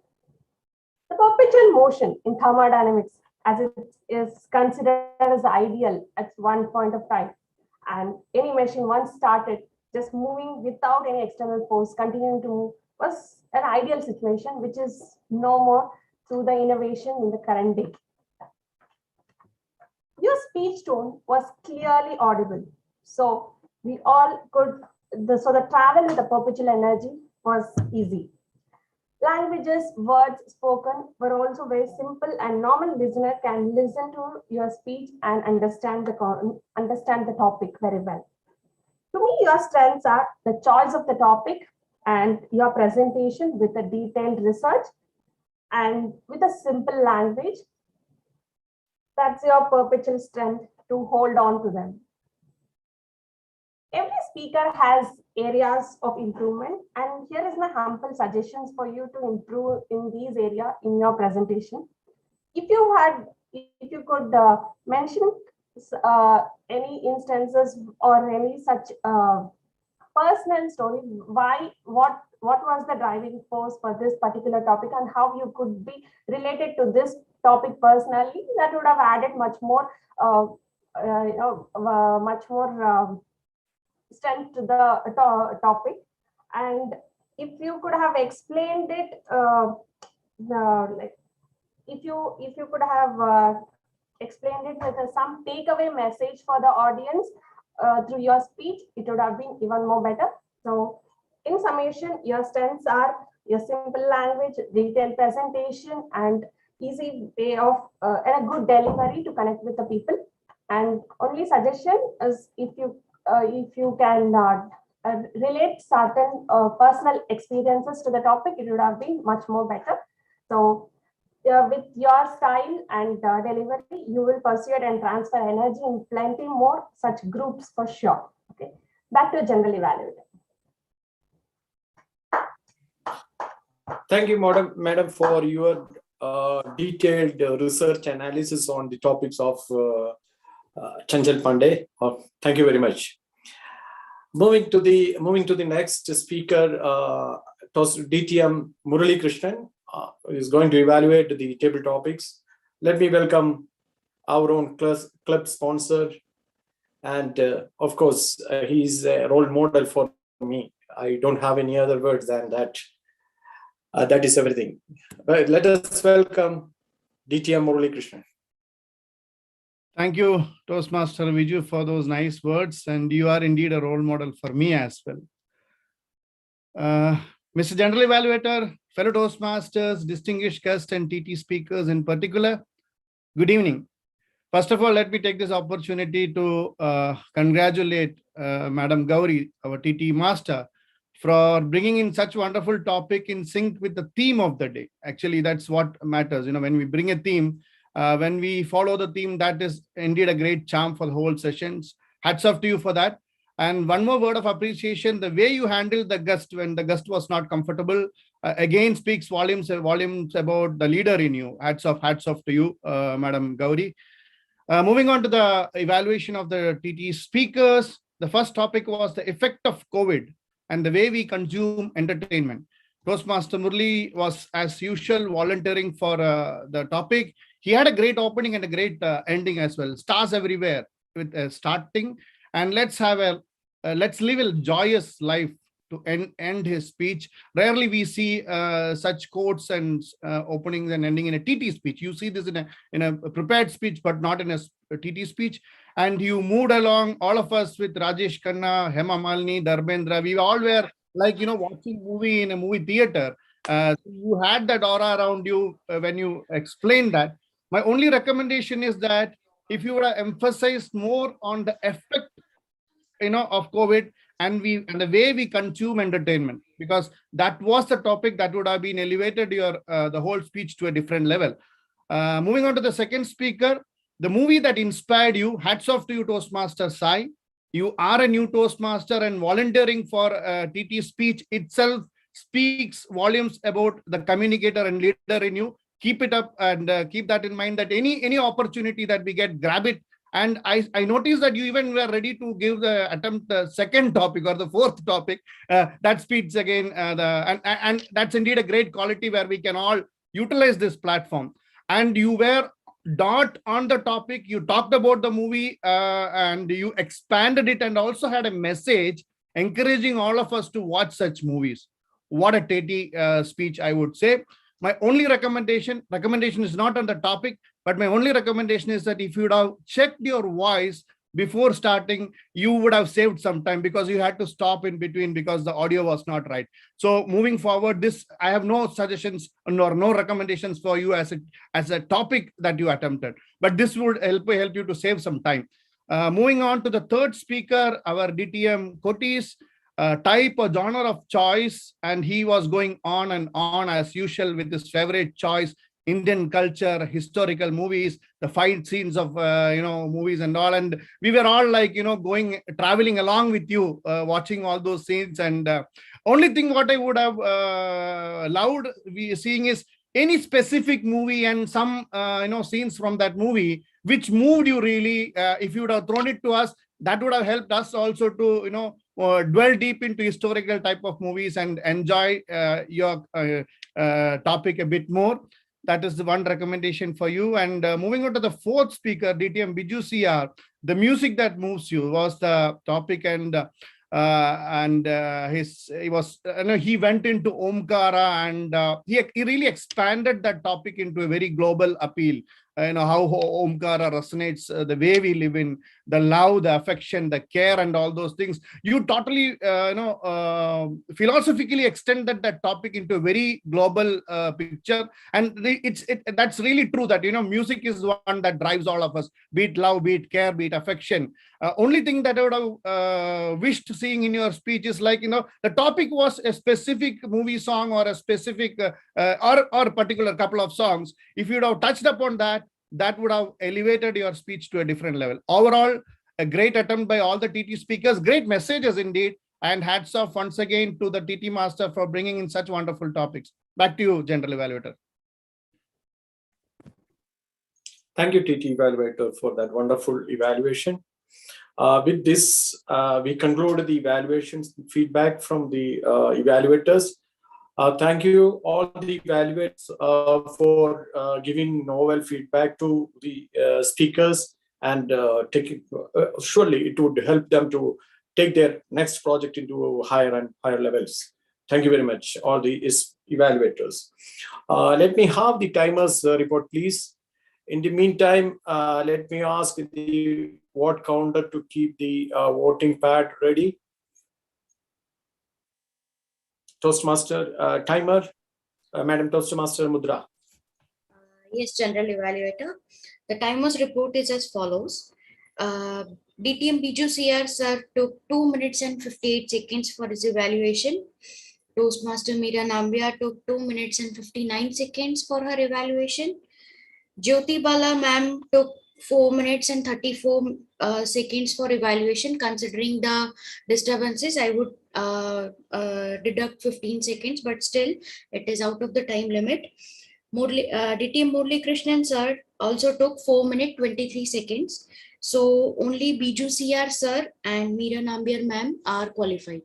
The perpetual motion in thermodynamics, as it is considered as ideal at one point of time, and any machine once started just moving without any external force, continuing to move, was an ideal situation, which is no more through the innovation in the current day. Your speech tone was clearly audible. So we all could, so the travel with the perpetual energy was easy. Languages, words spoken were also very simple, and normal listener can listen to your speech and understand the topic very well. To me, your strengths are the choice of the topic and your presentation with a detailed research and with a simple language. That's your perpetual strength to hold on to them. Every speaker has areas of improvement, and here is my humble suggestions for you to improve in these areas in your presentation. If you could mention any instances or any such personal story, what was the driving force for this particular topic, and how you could be related to this topic personally, that would have added much more, much more strength to the topic. And if you could have explained it, if you could have explained it with some takeaway message for the audience through your speech, it would have been even more better. So in summation, your strengths are your simple language, detailed presentation, and easy way of and a good delivery to connect with the people. And only suggestion is if you can relate certain personal experiences to the topic, it would have been much more better. So with your style and delivery, you will persuade and transfer energy in plenty more such groups for sure. Okay, back to General Evaluator. Thank you, madam, for your detailed research analysis on the topics of Chanchal Pandey. Thank you very much. Moving to the next speaker, DTM Murali Krishnan is going to evaluate the table topics. Let me welcome our own club sponsor, and of course, he's a role model for me. I don't have any other words than that. That is everything. But let us welcome DTM Murali Krishnan. Thank you, Toastmaster Viju, for those nice words. And you are indeed a role model for me as well. Mr. General Evaluator, fellow Toastmasters, distinguished guests, and TT speakers in particular, good evening. First of all, let me take this opportunity to congratulate Madam Gauri, our TT Master, for bringing in such wonderful topic in sync with the theme of the day. Actually, that's what matters. When we bring a theme, when we follow the theme, that is indeed a great charm for the whole sessions. Hats off to you for that. And one more word of appreciation, the way you handled the guest when the guest was not comfortable, again speaks volumes about the leader in you. Hats off to you, Madam Gauri. Moving on to the evaluation of the TT speakers, the first topic was the effect of COVID and the way we consume entertainment. Toastmaster Murli was, as usual, volunteering for the topic. He had a great opening and a great ending as well. Stars everywhere with starting. And let's live a joyous life to end his speech. Rarely we see such quotes and openings and ending in a TT speech. You see this in a prepared speech, but not in a TT speech. And you moved along, all of us, with Rajesh Khanna, Hema Malini, Dharmendra. We all were like, watching movie in a movie theater. You had that aura around you when you explained that. My only recommendation is that if you would have emphasized more on the effect of COVID and the way we consume entertainment, because that was the topic that would have been elevated your the whole speech to a different level. Moving on to the second speaker, the movie that inspired you. Hats off to you, Toastmaster Sai. You are a new Toastmaster, and volunteering for TT speech itself speaks volumes about the communicator and leader in you. Keep it up, and keep that in mind, that any opportunity that we get, grab it. And I noticed that you even were ready to give the second topic or the fourth topic. That speaks again, and that's indeed a great quality where we can all utilize this platform. And you were dot on the topic. You talked about the movie and you expanded it, and also had a message encouraging all of us to watch such movies. What a TT speech, I would say. My only recommendation is not on the topic, but my only recommendation is that if you would have checked your voice before starting, you would have saved some time, because you had to stop in between because the audio was not right. So moving forward, I have no suggestions nor no recommendations for you as a topic that you attempted, but this would help you to save some time. Moving on to the third speaker, our DTM Kotis. Type or genre of choice, and he was going on and on as usual with his favorite choice: Indian culture, historical movies, the fight scenes of movies and all. And we were all like traveling along with you, watching all those scenes. And only thing what I would have loved seeing is any specific movie and some scenes from that movie which moved you really. If you would have thrown it to us, that would have helped us also to dwell deep into historical type of movies and enjoy your topic a bit more. That is the one recommendation for you. And moving on to the fourth speaker, DTM Biju CR, the music that moves you was the topic. And he went into Omkara, and he really expanded that topic into a very global appeal. How Omkara resonates, the way we live in, the love, the affection, the care, and all those things. You totally, philosophically extended that topic into a very global picture. And that's really true that, music is the one that drives all of us, be it love, be it care, be it affection. Only thing that I would have wished seeing in your speech is like, the topic was a specific movie song or a specific or particular couple of songs. If you would have touched upon that, that would have elevated your speech to a different level. Overall, a great attempt by all the TT speakers, great messages indeed, and hats off once again to the TT Master for bringing in such wonderful topics. Back to you, General Evaluator. Thank you, TT Evaluator, for that wonderful evaluation. With this, we conclude the evaluations feedback from the evaluators. Thank you all the evaluators for giving novel feedback to the speakers, and surely it would help them to take their next project into higher and higher levels. Thank you very much, all the evaluators. Let me have the timers report, please. In the meantime, let me ask the vote counter to keep the voting pad ready. Toastmaster timer, Madam Toastmaster Mudra. Yes, General Evaluator. The timer's report is as follows. DTM Biju CR sir took 2 minutes and 58 seconds for his evaluation. Toastmaster Meera Nambia took 2 minutes and 59 seconds for her evaluation. Jyoti Bala ma'am took 4 minutes and 34 seconds for evaluation. Considering the disturbances, I would deduct 15 seconds, but still it is out of the time limit. DTM Murli Krishnan sir also took 4 minutes 23 seconds. So only Biju CR sir and Meera Nambiar ma'am are qualified.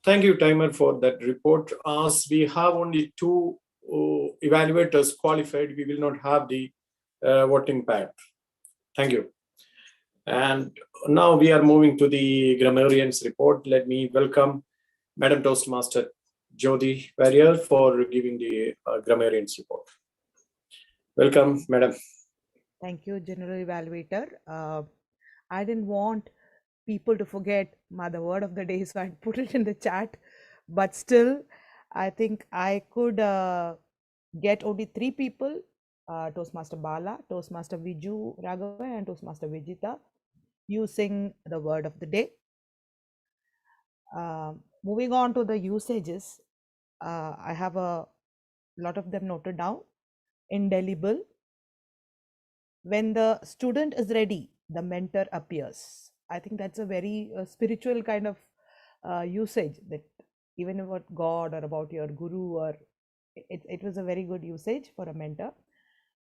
Thank you, timer, for that report. As we have only 2 evaluators qualified, we will not have the voting pad. Thank you. And now we are moving to the Grammarians Report. Let me welcome Madam Toastmaster Jyoti Warrior for giving the Grammarians Report. Welcome, Madam. Thank you, General Evaluator. I didn't want people to forget the word of the day, so I put it in the chat. But still, I think I could get only 3 people, Toastmaster Bala, Toastmaster Viju Raghava, and Toastmaster Vijita, using the word of the day. Moving on to the usages, I have a lot of them noted down. Indelible. When the student is ready, the mentor appears. I think that's a very spiritual kind of usage, that even about God or about your guru, or it was a very good usage for a mentor.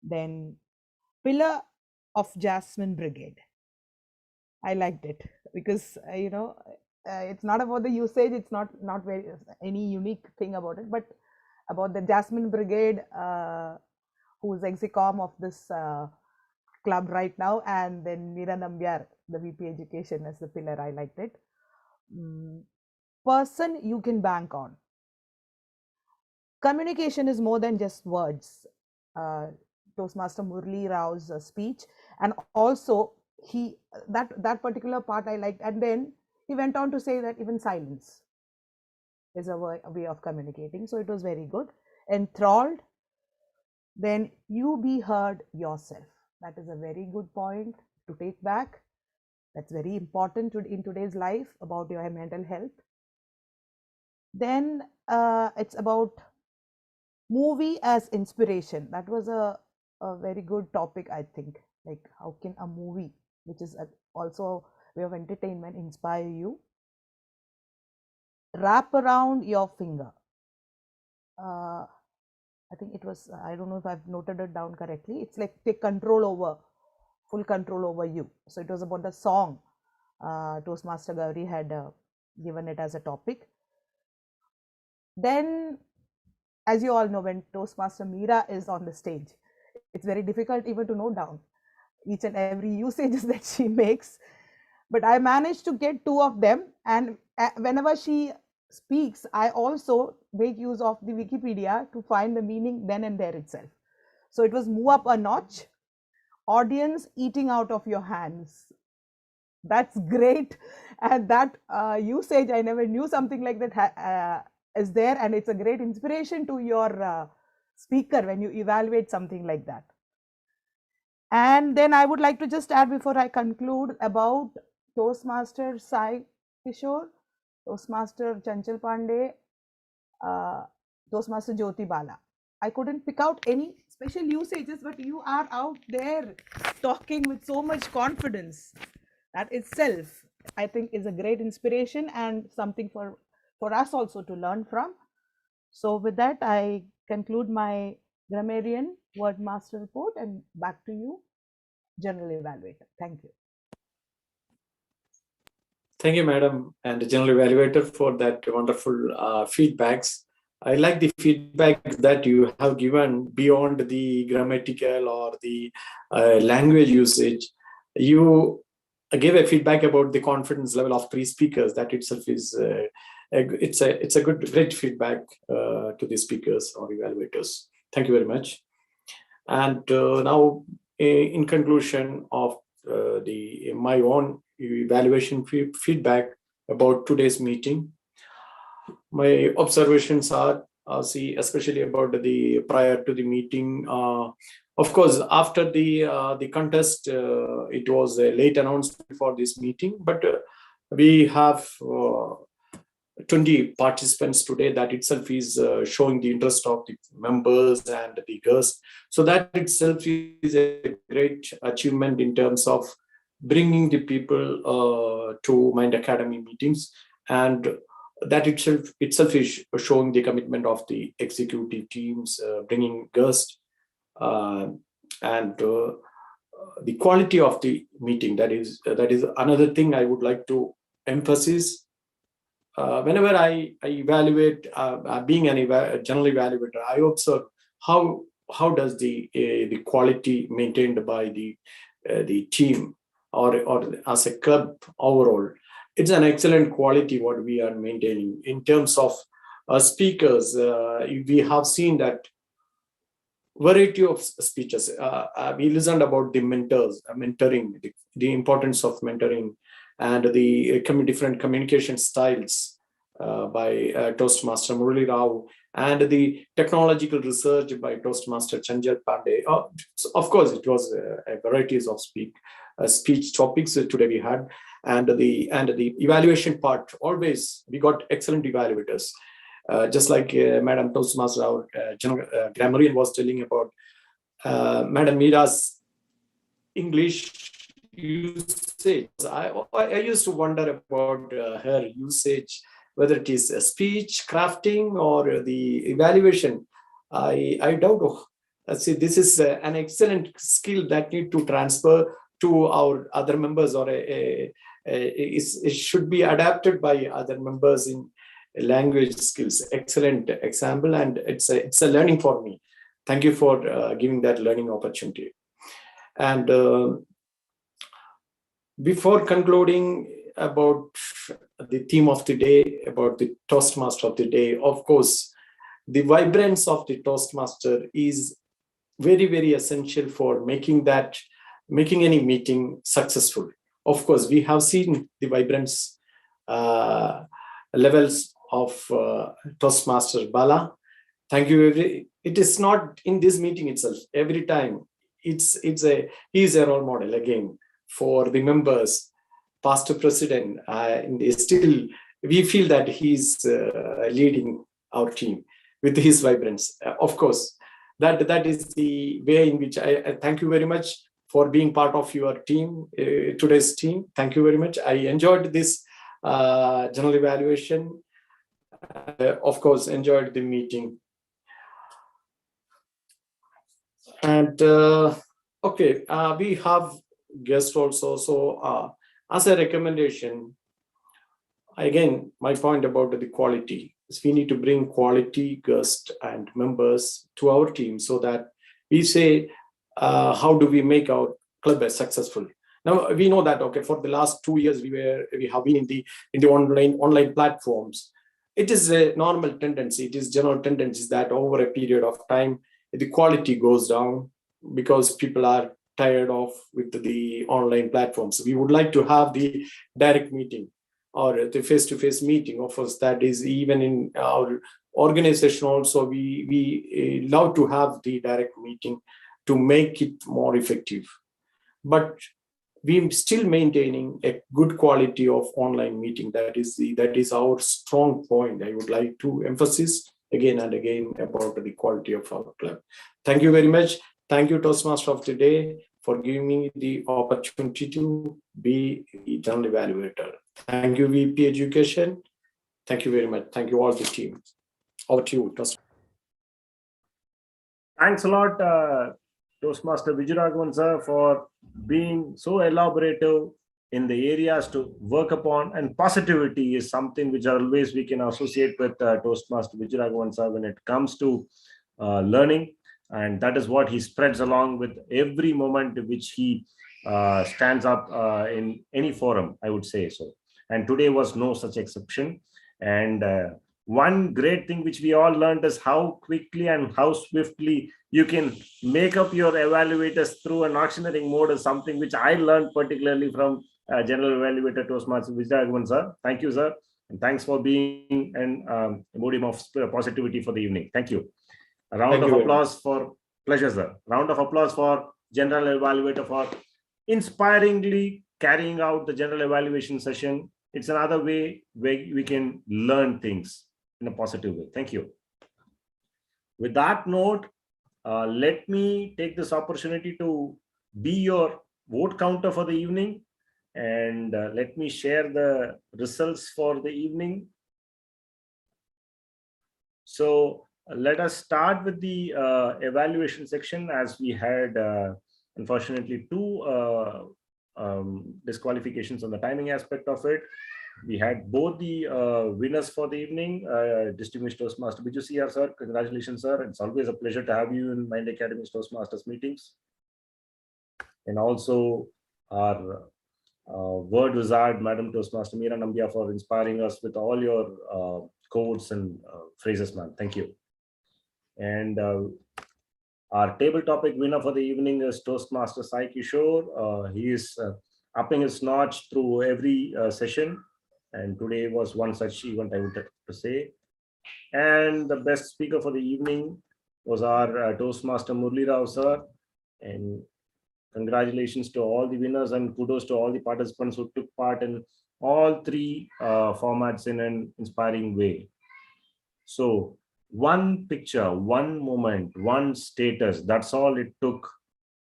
Then Pillar of Jasmine Brigade. I liked it because it's not about the usage. It's not very any unique thing about it, but about the Jasmine Brigade, who's execom of this club right now, and then Meera Nambiar, the VP Education, as the pillar. I liked it. Person you can bank on. Communication is more than just words. Toastmaster Murli Rao's speech, and also that particular part I liked, and then he went on to say that even silence is a way of communicating. So it was very good. Enthralled. Then you be heard yourself. That is a very good point to take back. That's very important in today's life about your mental health. Then it's about movie as inspiration. That was a very good topic, I think. Like, how can a movie, which is also a way of entertainment, inspire you? Wrap around your finger. I think it was, I don't know if I've noted it down correctly. It's like take full control over you. So it was about the song. Toastmaster Gauri had given it as a topic. Then, as you all know, when Toastmaster Meera is on the stage, it's very difficult even to note down each and every usages that she makes. But I managed to get 2 of them, and whenever she speaks, I also make use of the Wikipedia to find the meaning then and there itself. So it was move up a notch. Audience eating out of your hands. That's great. And that usage, I never knew something like that is there, and it's a great inspiration to your speaker when you evaluate something like that. And then I would like to just add before I conclude about Toastmaster Sai Kishore, Toastmaster Chanchal Pandey, Toastmaster Jyoti Bala. I couldn't pick out any special usages, but you are out there talking with so much confidence. That itself, I think, is a great inspiration and something for us also to learn from. So with that, I conclude my grammarian word master report, and back to you, General Evaluator. Thank you. Thank you, Madam, and the General Evaluator, for that wonderful feedbacks. I like the feedback that you have given beyond the grammatical or the language usage. You gave a feedback about the confidence level of 3 speakers. That itself is it's a great feedback to the speakers or evaluators. Thank you very much. And now, in conclusion of my own evaluation feedback about today's meeting, my observations are especially about the prior to the meeting. Of course, after the contest, it was a late announcement for this meeting, but we have 20 participants today. That itself is showing the interest of the members and the guests. So that itself is a great achievement in terms of bringing the people to Mind Academy meetings, and that itself is showing the commitment of the executive teams, bringing guests, and the quality of the meeting. That is another thing I would like to emphasize. Whenever I evaluate, being a general evaluator, I observe how does the quality maintained by the team or as a club overall. It's an excellent quality what we are maintaining in terms of speakers. We have seen that variety of speeches. We listened about the mentoring, the importance of mentoring, and the different communication styles by Toastmaster Murali Rao, and the technological research by Toastmaster Chanjal Pandey. Of course, it was a varieties of speech topics today we had, and the evaluation part. Always we got excellent evaluators. Just like Madam Toastmaster, our grammarian was telling about Madam Mira's English usage. I used to wonder about her usage, whether it is speech, crafting, or the evaluation. I doubt. See, this is an excellent skill that need to transfer to our other members, or it should be adapted by other members in language skills. Excellent example, and it's a learning for me. Thank you for giving that learning opportunity. And before concluding about the theme of the day, about the Toastmaster of the day, of course, the vibrance of the Toastmaster is very, very essential for making any meeting successful. Of course, we have seen the vibrance levels of Toastmaster Bala. Thank you. It is not in this meeting itself. Every time, he is a role model again for the members, past president. Still, we feel that he's leading our team with his vibrance. Of course, that is the way in which I thank you very much for being part of your team, today's team. Thank you very much. I enjoyed this general evaluation. Of course, enjoyed the meeting. And okay, we have guests also. So as a recommendation, again, my point about the quality is we need to bring quality guests and members to our team, so that we say, how do we make our club successful? Now we know that, okay, for the last 2 years we have been in the online platforms. It is a normal tendency. It is general tendency that over a period of time the quality goes down because people are tired of with the online platforms. We would like to have the direct meeting or the face-to-face meeting. Of course, that is even in our organization also. We love to have the direct meeting to make it more effective. But we're still maintaining a good quality of online meeting. That is our strong point. I would like to emphasize again and again about the quality of our club. Thank you very much. Thank you, Toastmaster of the Day, for giving me the opportunity to be the general evaluator. Thank you, VP Education. Thank you very much. Thank you all the team. Over to you, Toastmaster. Thanks a lot, Toastmaster Vijayaraghavan sir, for being so elaborative in the areas to work upon, and positivity is something which always we can associate with Toastmaster Vijayaraghavan sir when it comes to learning, and that is what he spreads along with every moment which he stands up in any forum, I would say so. And today was no such exception. And one great thing which we all learned is how quickly and how swiftly you can make up your evaluators through an auctioneering mode is something which I learned particularly from General Evaluator Toastmaster Vijayagavan sir. Thank you, sir. And thanks for being an medium of positivity for the evening. Thank you. A round Thank of you very applause for pleasure, sir. Round of applause for General Evaluator for inspiringly carrying out the general evaluation session. It's another way where we can learn things in a positive way. Thank you. With that note, let me take this opportunity to be your vote counter for the evening, and let me share the results for the evening. So let us start with the evaluation section, as we had unfortunately two disqualifications on the timing aspect of it. We had both the winners for the evening, distinguished Toastmaster Biju CR sir. Congratulations, sir. It's always a pleasure to have you in Mind Academy's Toastmasters meetings. And also our word wizard, Madam Toastmaster Meera Nambia, for inspiring us with all your codes and phrases, man. Thank you. And our table topic winner for the evening is Toastmaster Sai Kishore. He is upping his notch through every session. And today was one such event, I would have to say. And the best speaker for the evening was our Toastmaster Murli Rao sir. And congratulations to all the winners, and kudos to all the participants who took part in all three formats in an inspiring way. So one picture, one moment, one status, that's all it took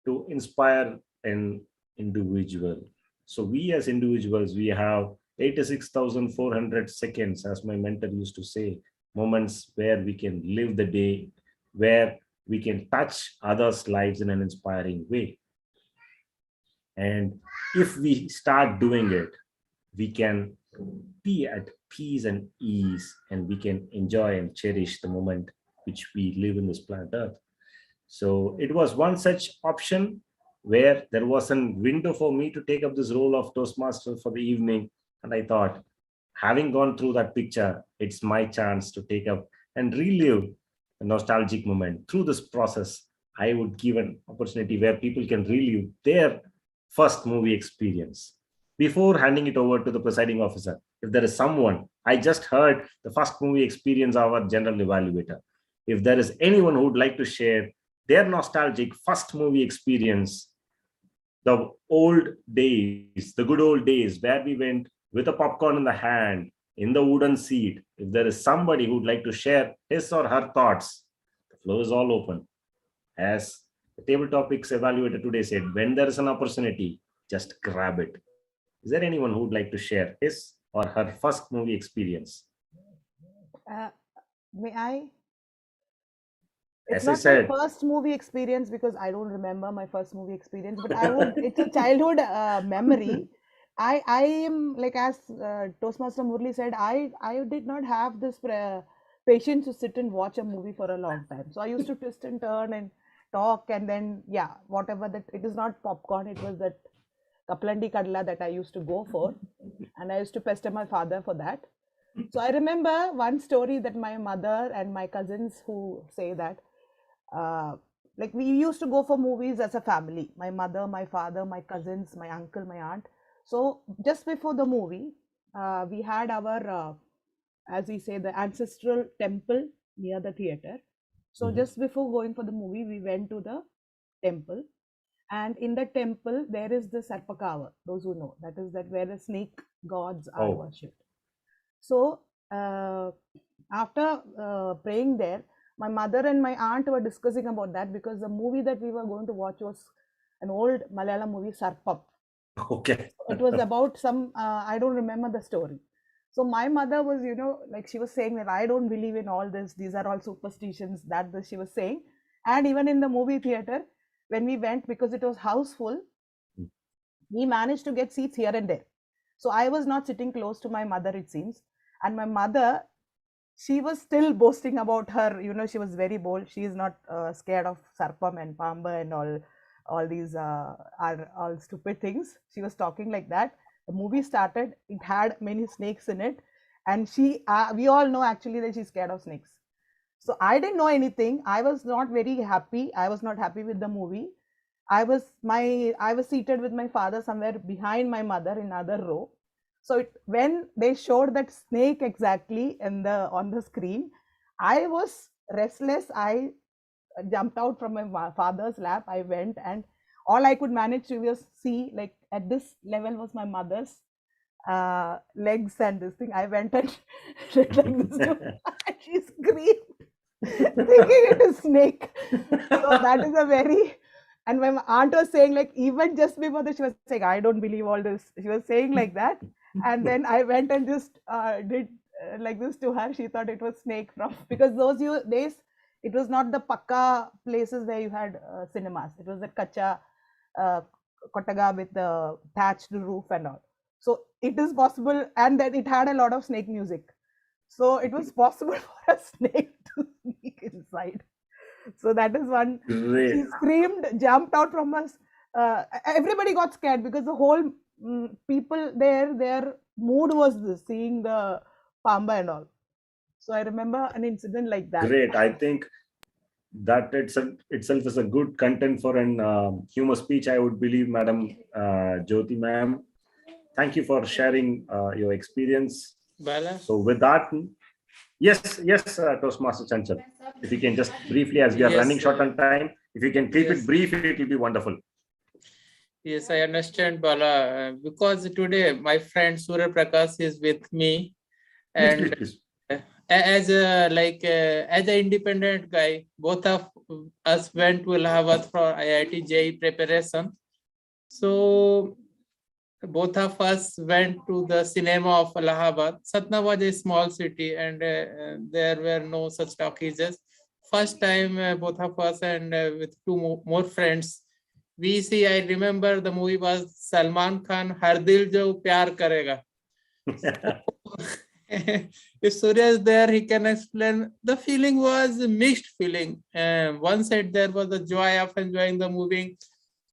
to inspire an individual. So we as individuals, we have 86,400 seconds, as my mentor used to say, moments where we can live the day, where we can touch others' lives in an inspiring way. And if we start doing it, we can be at peace and ease, and we can enjoy and cherish the moment which we live in this planet Earth. So it was one such option where there was a window for me to take up this role of Toastmaster for the evening. And I thought, having gone through that picture, it's my chance to take up and relive a nostalgic moment. Through this process, I would give an opportunity where people can relive their first movie experience. Before handing it over to the presiding officer, if there is someone, I just heard the first movie experience of our general evaluator. If there is anyone who would like to share their nostalgic first movie experience, the old days, the good old days where we went with a popcorn in the hand, in the wooden seat, if there is somebody who would like to share his or her thoughts, the floor is all open. As the table topics evaluator today said, when there is an opportunity, just grab it. Is there anyone who would like to share his or her first movie experience? May I? It's As I not said, my first movie experience because I don't remember my first movie experience, but I would. It's a childhood memory. I am like, as Toastmaster Murli said, I did not have this patience to sit and watch a movie for a long time. So I used to twist and turn and talk, and then yeah, whatever that, it is not popcorn. It was that kaplandi kadla that I used to go for, and I used to pester my father for that. So I remember one story that my mother and my cousins who say that, like, we used to go for movies as a family, my mother, my father, my cousins, my uncle, my aunt. So just before the movie, we had our, as we say, the ancestral temple near the theater. So just before going for the movie, we went to the temple. And in the temple, there is the Sarpakava, those who know, that is that where the snake gods are worshipped. So after praying there, my mother and my aunt were discussing about that, because the movie that we were going to watch was an old Malayalam movie, Sarpam. Okay. It was about some, I don't remember the story. So my mother was, you know, like, she was saying that I don't believe in all this. These are all superstitions, that she was saying. And even in the movie theater, when we went, because it was houseful, we managed to get seats here and there. So I was not sitting close to my mother, it seems. And my mother, she was still boasting about her, you know, she was very bold. She is not scared of Sarpam and Pamba and all these are all stupid things. She was talking like that. The movie started, it had many snakes in it. And we all know actually that she's scared of snakes. So I didn't know anything. I was not very happy. I was not happy with the movie. I was seated with my father somewhere behind my mother in another row. So when they showed that snake exactly on the screen, I was restless. I jumped out from my father's lap. I went, and all I could manage to was see, like at this level was my mother's legs and this thing. I went and did like this and she screamed thinking it is snake. So that is a very, and my aunt was saying, like, even just before this, she was saying, I don't believe all this. She was saying like that. And then I went and just did like this to her. She thought it was snake because those days, it was not the pakka places where you had cinemas. It was the kacha kotaga with the thatched roof and all. So it is possible, and then it had a lot of snake music. So it was possible for a snake to sneak inside. So that is one. Great. She screamed, jumped out from us. Everybody got scared because the whole people there, their mood was this, seeing the pamba and all. So I remember an incident like that. Great. I think that itself is a good content for an humor speech, I would believe, Madam Jyoti ma'am. Thank you for sharing your experience. Bala? So with that, yes, Toastmaster Chanchal, if you can just briefly, as we are running short on time, if you can keep it brief, it will be wonderful. Yes, I understand, Bala, because today my friend Surya Prakash is with me, and please. As an independent guy, both of us went to Allahabad for IIT JEE preparation. So both of us went to the cinema of Allahabad. Satna was a small city, and there were no such talkies. First time, both of us and with two more friends, we see. I remember the movie was Salman Khan, Har Dil Jo Pyar Karega. If Surya is there, he can explain. The feeling was a mixed feeling. One side there was the joy of enjoying the movie,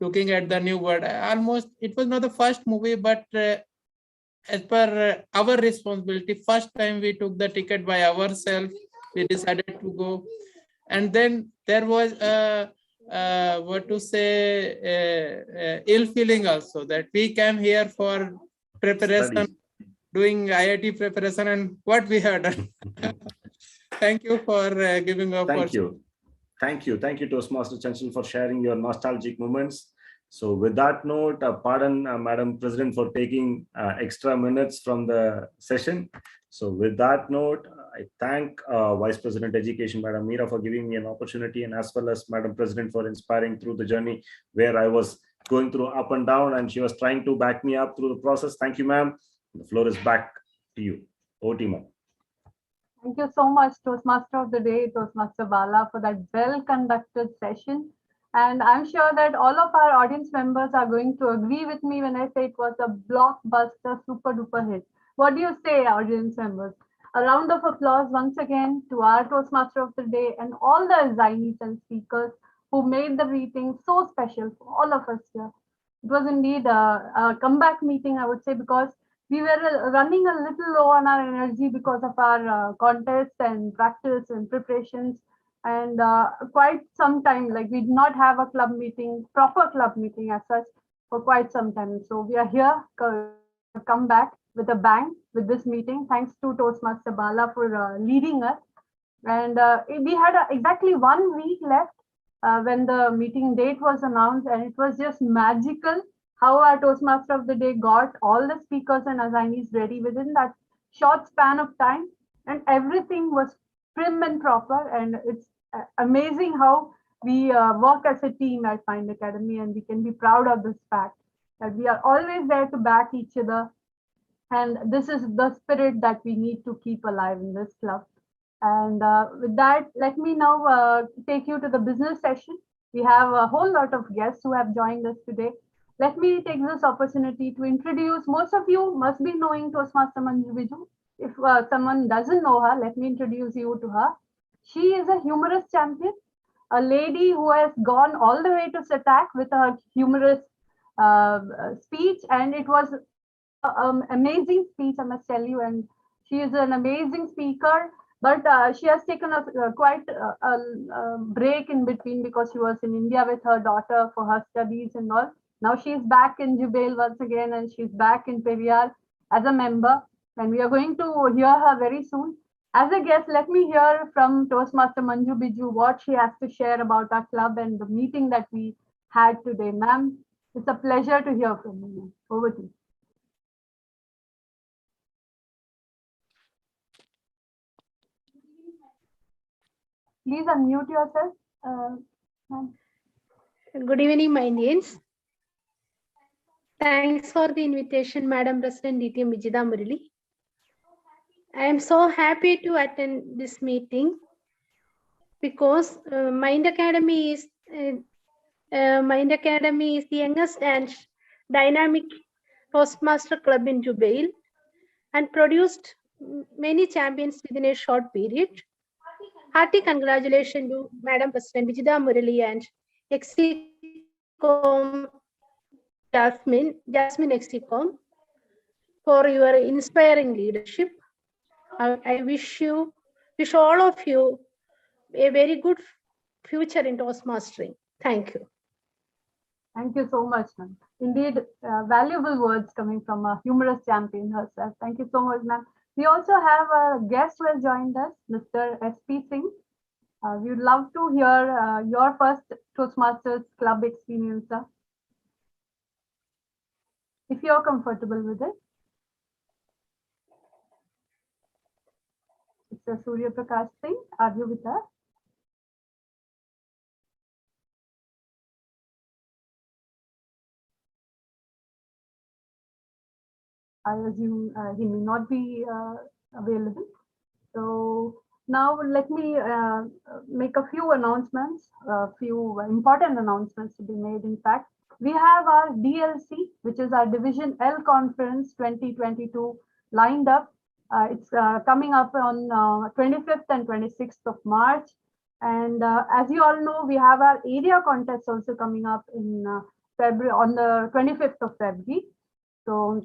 looking at the new world. Almost, it was not the first movie, but as per our responsibility, first time we took the ticket by ourselves, we decided to go. And then there was ill feeling also, that we came here for preparation, Studies. doing IIT preparation, and what we have done. Thank you for giving up. Thank you, Toastmaster Chanchal, for sharing your nostalgic moments. So with that note, pardon, Madam President, for taking extra minutes from the session. So with that note, I thank Vice President Education, Madam Meera, for giving me an opportunity, and as well as Madam President for inspiring through the journey where I was going through up and down, and she was trying to back me up through the process. Thank you, ma'am. The floor is back to you. Over to you, ma'am. Thank you so much, Toastmaster of the Day, Toastmaster Bala, for that well-conducted session. And I'm sure that all of our audience members are going to agree with me when I say it was a blockbuster, super-duper hit. What do you say, audience members? A round of applause once again to our Toastmaster of the Day and all the assignees and speakers who made the meeting so special for all of us here. It was indeed a comeback meeting, I would say, because we were running a little low on our energy because of our contests and practice and preparations. And quite some time, like we did not have a club meeting, proper club meeting as such, for quite some time. So we are here, come back with a bang with this meeting. Thanks to Toastmaster Bala for leading us. And we had exactly 1 week left when the meeting date was announced, and it was just magical how our Toastmaster of the Day got all the speakers and assignees ready within that short span of time, and everything was prim and proper. And it's amazing how we work as a team at Mind Academy, and we can be proud of this fact that we are always there to back each other. And this is the spirit that we need to keep alive in this club. And with that, let me now take you to the business session. We have a whole lot of guests who have joined us today. Let me take this opportunity to introduce, most of you must be knowing Toastmaster Manju Biju. If someone doesn't know her, let me introduce you to her. She is a humorous champion, a lady who has gone all the way to Satak with her humorous speech, and it was an amazing speech, I must tell you, and She is an amazing speaker, but she has taken quite a break in between because she was in India with her daughter for her studies and all. Now she is back in Jubail once again, and she's back in Periyar as a member, and we are going to hear her very soon. As a guest, let me hear from Toastmaster Manju Biju what she has to share about our club and the meeting that we had today. Ma'am, it's a pleasure to hear from you. Over to you. Please unmute yourself. Ma'am. Good evening, my Indians. Thanks for the invitation, Madam President DTM Vijida Murali. I am so happy to attend this meeting because Mind Academy is the youngest and dynamic Toastmaster club in Jubail and produced many champions within a short period. Hearty congratulations to Madam President Vijida Murali and Exicom Jasmine Exicom for your inspiring leadership. I wish all of you a very good future in Toastmastering. Thank you. Thank you so much, ma'am. Indeed, valuable words coming from a humorous champion herself. Thank you so much, ma'am. We also have a guest who has joined us, Mr. S.P. Singh. We would love to hear your first Toastmasters Club experience, sir. If you're comfortable with it. Mr. Surya Prakash Singh, are you with us? I assume he may not be available. So now let me make a few announcements, a few important announcements to be made. In fact, we have our DLC, which is our Division L Conference 2022 lined up. It's coming up on 25th and 26th of March. And as you all know, we have our area contest also coming up in February, on the 25th of February. So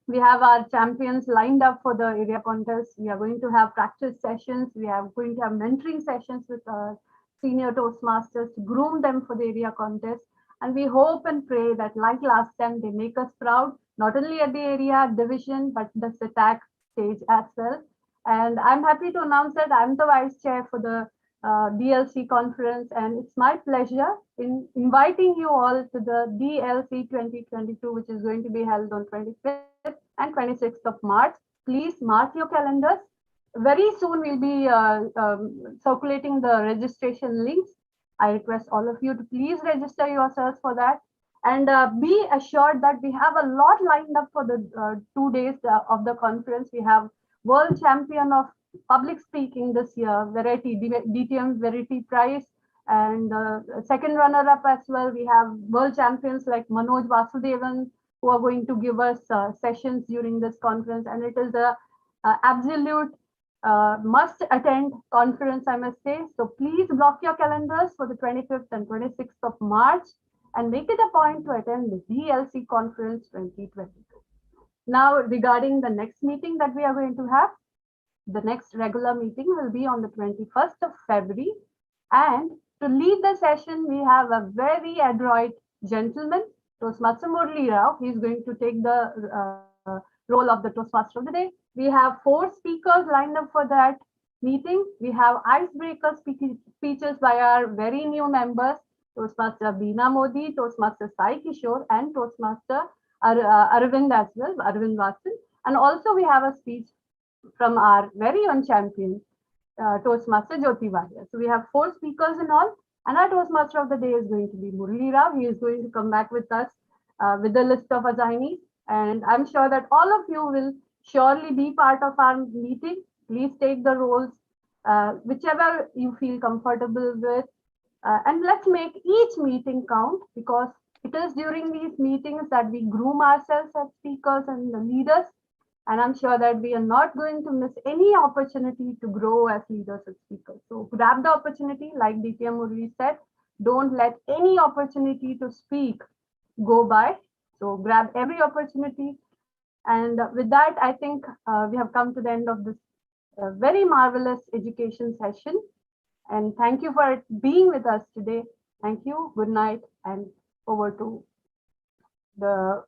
we have our champions lined up for the area contest. We are going to have practice sessions. We are going to have mentoring sessions with our senior Toastmasters to groom them for the area contest. And we hope and pray that like last time, they make us proud, not only at the area division, but the SETAC stage as well. And I'm happy to announce that I'm the vice chair for the DLC conference, and it's my pleasure in inviting you all to the DLC 2022, which is going to be held on 25th and 26th of March. Please mark your calendars. Very soon we'll be circulating the registration links. I request all of you to please register yourselves for that. And be assured that we have a lot lined up for the 2 days of the conference. We have World Champion of Public Speaking this year, DTM Verity Prize, and second runner-up as well. We have world champions like Manoj Vasudevan, who are going to give us sessions during this conference. And it is a absolute must-attend conference, I must say. So please block your calendars for the 25th and 26th of March and make it a point to attend the DLC Conference 2022. Now, regarding the next meeting that we are going to have, the next regular meeting will be on the 21st of February. And to lead the session, we have a very adroit gentleman, Toastmaster Murli Rao. He's going to take the role of the Toastmaster of the day. We have 4 speakers lined up for that meeting. We have icebreaker speeches by our very new members, Toastmaster Beena Modi, Toastmaster Sai Kishore, and Toastmaster Arvind as well, Arvind Watson. And also we have a speech from our very own champion, Toastmaster Jyoti Valia. So we have 4 speakers in all, and our Toastmaster of the day is going to be Murli Rao. He is going to come back with us with the list of assignees, and I'm sure that all of you will surely be part of our meeting. Please take the roles, whichever you feel comfortable with, and let's make each meeting count, because it is during these meetings that we groom ourselves as speakers and the leaders. And I'm sure that we are not going to miss any opportunity to grow as leaders and speakers. So grab the opportunity, like DTM Murli said, don't let any opportunity to speak go by. So grab every opportunity And with that, I think we have come to the end of this very marvelous education session. And thank you for being with us today. Thank you. Good night. And over to the